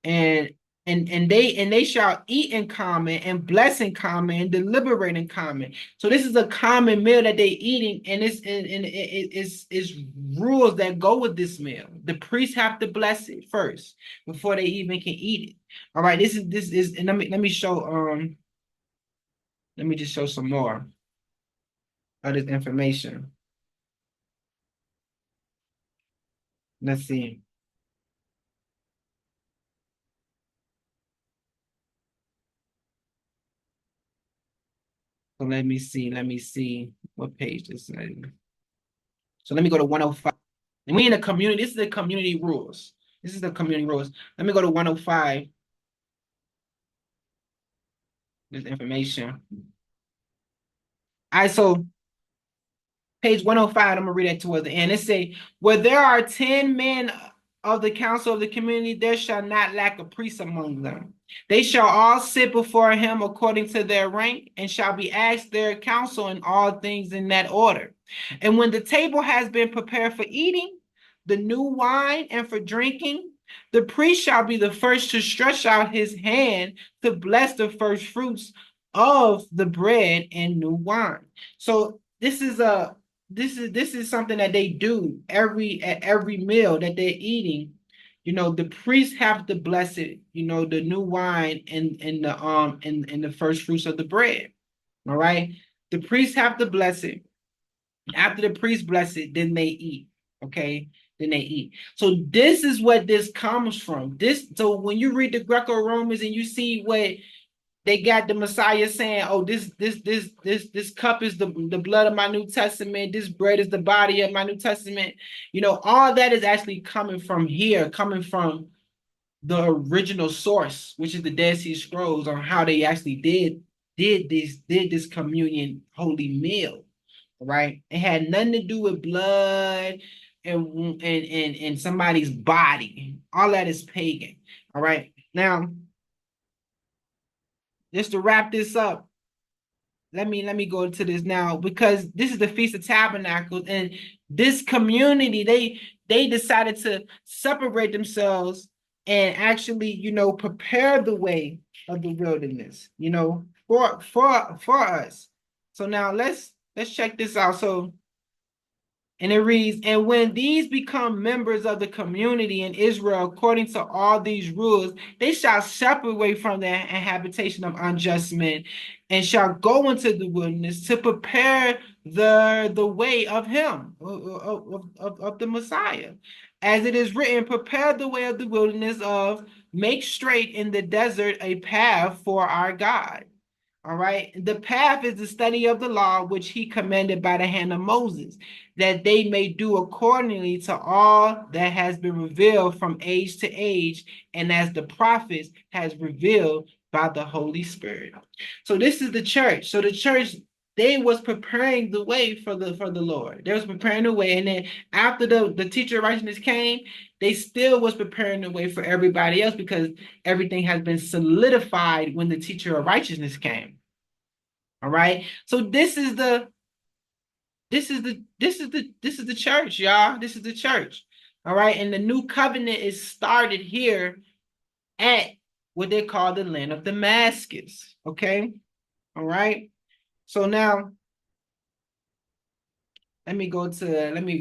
And and they shall eat in common and bless in common and deliberate in common. So this is a common meal that they eating, and it's rules that go with this meal. The priests have to bless it first before they even can eat it. All right, this is and let me show let me just show some more of this information. Let's see. So let me see what page this is. So let me go to 105. And we in the community. This is the community rules. This is the community rules. Let me go to 105. This information. All right, so page 105, I'm gonna read that towards the end. It say, where there are 10 men of the council of the community, there shall not lack a priest among them. They shall all sit before him according to their rank, and shall be asked their counsel in all things in that order. And when the table has been prepared for eating, the new wine, and for drinking, the priest shall be the first to stretch out his hand to bless the first fruits of the bread and new wine. So this is something that they do at every meal that they're eating. The priests have to bless it, the new wine and the first fruits of the bread. All right. The priests have to bless it. After the priest bless it, then they eat. Okay. Then they eat. So this is what this comes from. So when you read the Greco-Romans and you see what they got the Messiah saying, "Oh, this cup is the blood of my New Testament. This bread is the body of my New Testament." All that is actually coming from here, coming from the original source, which is the Dead Sea Scrolls, on how they actually did this communion holy meal. Right? It had nothing to do with blood and somebody's body. All that is pagan. All right. Now, just to wrap this up, let me go into this now, because this is the Feast of Tabernacles, and this community, they decided to separate themselves and actually, prepare the way of the wilderness, for us. So now let's check this out. So, and it reads, and when these become members of the community in Israel, according to all these rules, they shall separate from their habitation of unjust men and shall go into the wilderness to prepare the way of him, of the Messiah. As it is written, prepare the way of the wilderness of, make straight in the desert a path for our God. All right. The path is the study of the law, which he commanded by the hand of Moses, that they may do accordingly to all that has been revealed from age to age, and as the prophets has revealed by the Holy Spirit. So this is the church. So the church, they was preparing the way for the Lord. They was preparing the way. And then after the teacher of righteousness came, they still was preparing the way for everybody else, because everything has been solidified when the teacher of righteousness came. All right. So this is the church, y'all. This is the church. All right. And the new covenant is started here at what they call the land of Damascus. Okay. All right. So now let me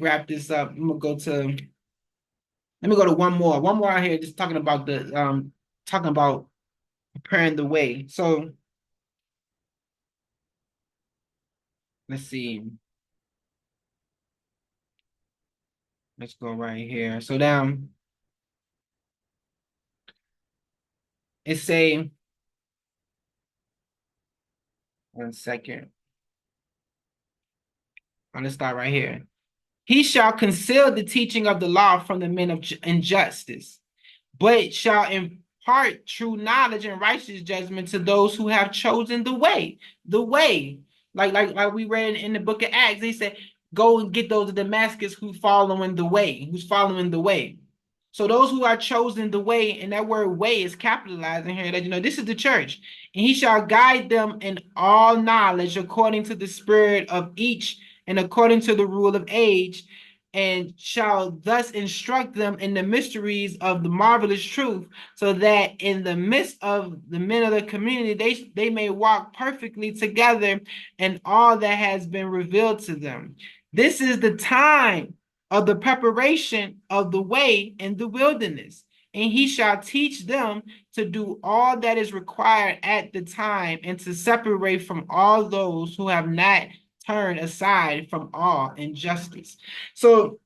wrap this up. Let me go to one more out here, just talking about preparing the way. So let's see. Let's go right here. So now it's saying, one second. I'm gonna start right here. He shall conceal the teaching of the law from the men of injustice, but shall impart true knowledge and righteous judgment to those who have chosen the way. The way, like we read in the book of Acts, they said, "Go and get those of Damascus who's following the way." So those who are chosen the way, and that word "way" is capitalized in here. That this is the church, and he shall guide them in all knowledge according to the spirit of each, and according to the rule of age, and shall thus instruct them in the mysteries of the marvelous truth, so that in the midst of the men of the community, they may walk perfectly together in all that has been revealed to them. This is the time of the preparation of the way in the wilderness. And he shall teach them to do all that is required at the time, and to separate from all those who have not turned aside from all injustice. So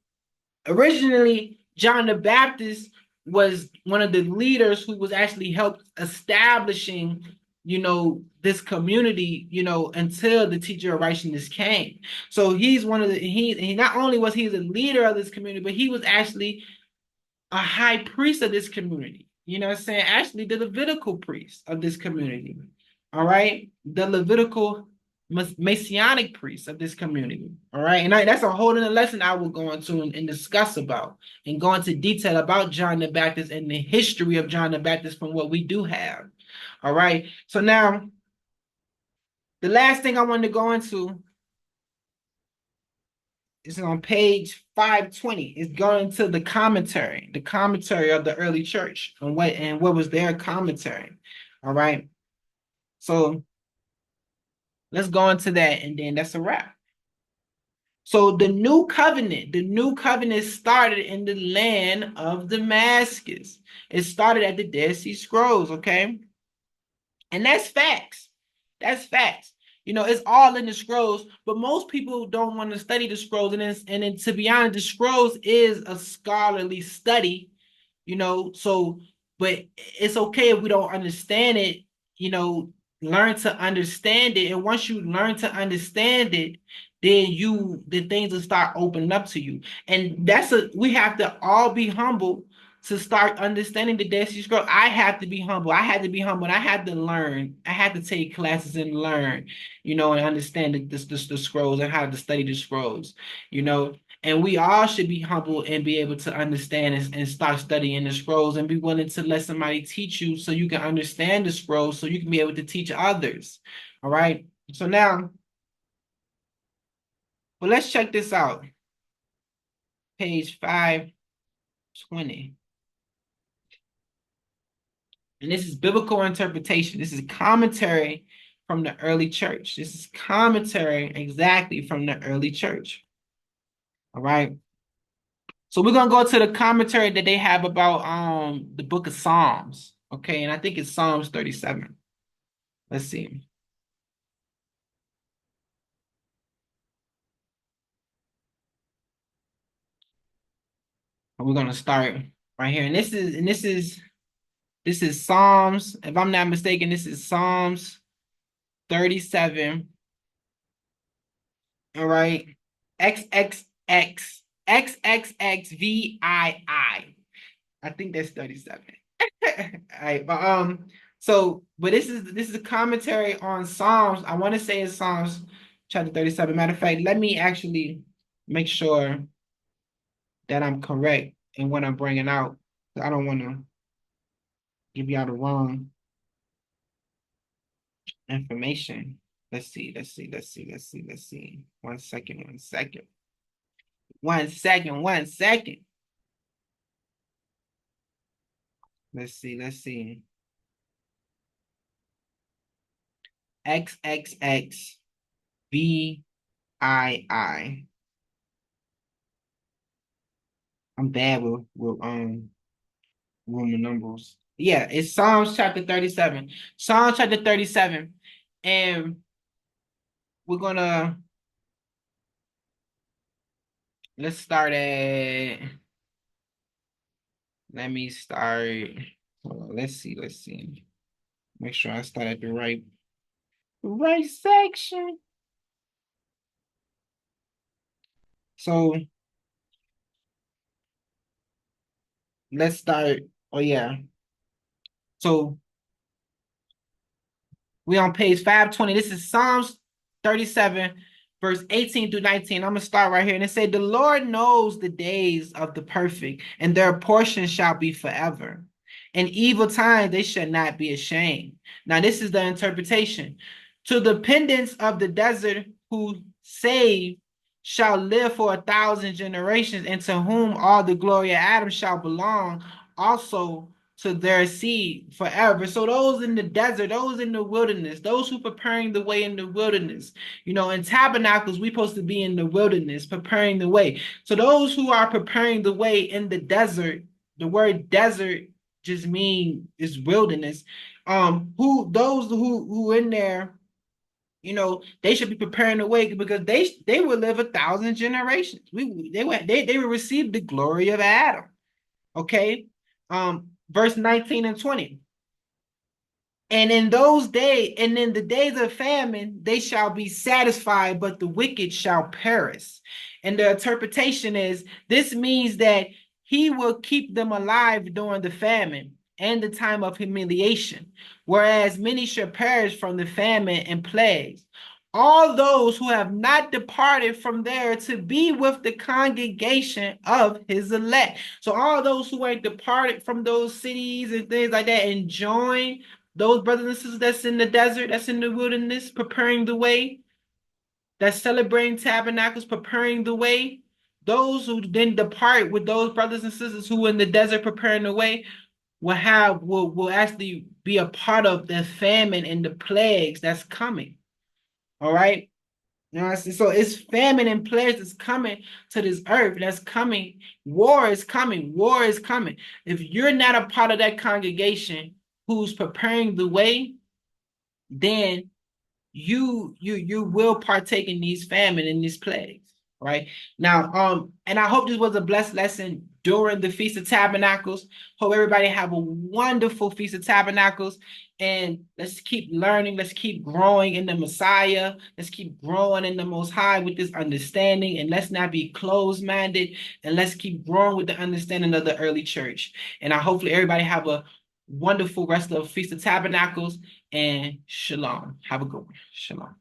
originally, John the Baptist was one of the leaders who was actually helped establishing, this community, until the teacher of righteousness came. So he's one of the he not only was he the leader of this community, but he was actually a high priest of this community. You know what I'm saying? Actually, the Levitical priest of this community. All right, the Levitical Messianic priest of this community. All right, and that's a whole other lesson I will go into and discuss about, and go into detail about John the Baptist and the history of John the Baptist from what we do have. All right, so now the last thing I wanted to go into is on page 520. It's going to the commentary of the early church, and what was their commentary. All right, so let's go into that, and then that's a wrap. So the new covenant started in the land of Damascus. It started at the Dead Sea Scrolls, okay? And that's facts. That's facts. It's all in the scrolls, but most people don't want to study the scrolls. And to be honest, the scrolls is a scholarly study, so, but it's okay if we don't understand it, learn to understand it. And once you learn to understand it, then the things will start opening up to you. And we have to all be humble to start understanding the Dead Sea Scrolls. I have to be humble. I had to be humble. I had to learn. I had to take classes and learn, and understand the scrolls and how to study the scrolls, And we all should be humble and be able to understand and start studying the scrolls and be willing to let somebody teach you so you can understand the scrolls so you can be able to teach others. All right. So now, well, let's check this out. Page 520. And this is biblical interpretation. This is commentary from the early church. This is commentary exactly from the early church. All right. So we're gonna go to the commentary that they have about the book of Psalms. Okay, and I think it's Psalms 37. Let's see. And we're gonna start right here. And this is Psalms. If I'm not mistaken, this is Psalms 37. All right. XXX XXXVII. I think that's 37. All right, but this is a commentary on Psalms. I want to say it's Psalms chapter 37. Matter of fact, let me actually make sure that I'm correct in what I'm bringing out. I don't want to give y'all the wrong information. Let's see. 1 second, 1 second. 1 second, 1 second. Let's see. XXXVII. I'm bad with Roman numbers. Yeah, it's Psalms chapter 37. Psalms chapter 37. And we're gonna let's start at let me start. Let's see. Make sure I start at the right section. So let's start. Oh yeah. So we on page 520. This is Psalms 37, verse 18 through 19. I'm going to start right here. And it said, the Lord knows the days of the perfect, and their portion shall be forever. In evil times they shall not be ashamed. Now, this is the interpretation. To the dependents of the desert who save shall live for 1,000 generations, and to whom all the glory of Adam shall belong, also to their seed forever. So those in the desert, those in the wilderness, those who preparing the way in the wilderness, in tabernacles, we supposed to be in the wilderness, preparing the way. So those who are preparing the way in the desert, the word desert just mean is wilderness. Those who in there, they should be preparing the way because they will live 1,000 generations. They will receive the glory of Adam. Okay. Verse 19 and 20. And in those days, and in the days of famine, they shall be satisfied, but the wicked shall perish. And the interpretation is this means that he will keep them alive during the famine and the time of humiliation, whereas many shall perish from the famine and plagues. All those who have not departed from there to be with the congregation of his elect. So all those who ain't departed from those cities and things like that and join those brothers and sisters that's in the desert, that's in the wilderness, preparing the way, that's celebrating tabernacles, preparing the way. Those who then depart with those brothers and sisters who are in the desert preparing the way will actually be a part of the famine and the plagues that's coming. All right. So it's famine and plagues that's coming to this earth. That's coming. War is coming. War is coming. If you're not a part of that congregation who's preparing the way, then you will partake in these famine and these plagues, right? Now, and I hope this was a blessed lesson during the Feast of Tabernacles. Hope everybody have a wonderful Feast of Tabernacles, and let's keep learning. Let's keep growing in the Messiah. Let's keep growing in the Most High with this understanding, and let's not be closed-minded, and let's keep growing with the understanding of the early church. And I hopefully everybody have a wonderful rest of Feast of Tabernacles, and shalom. Have a good one. Shalom.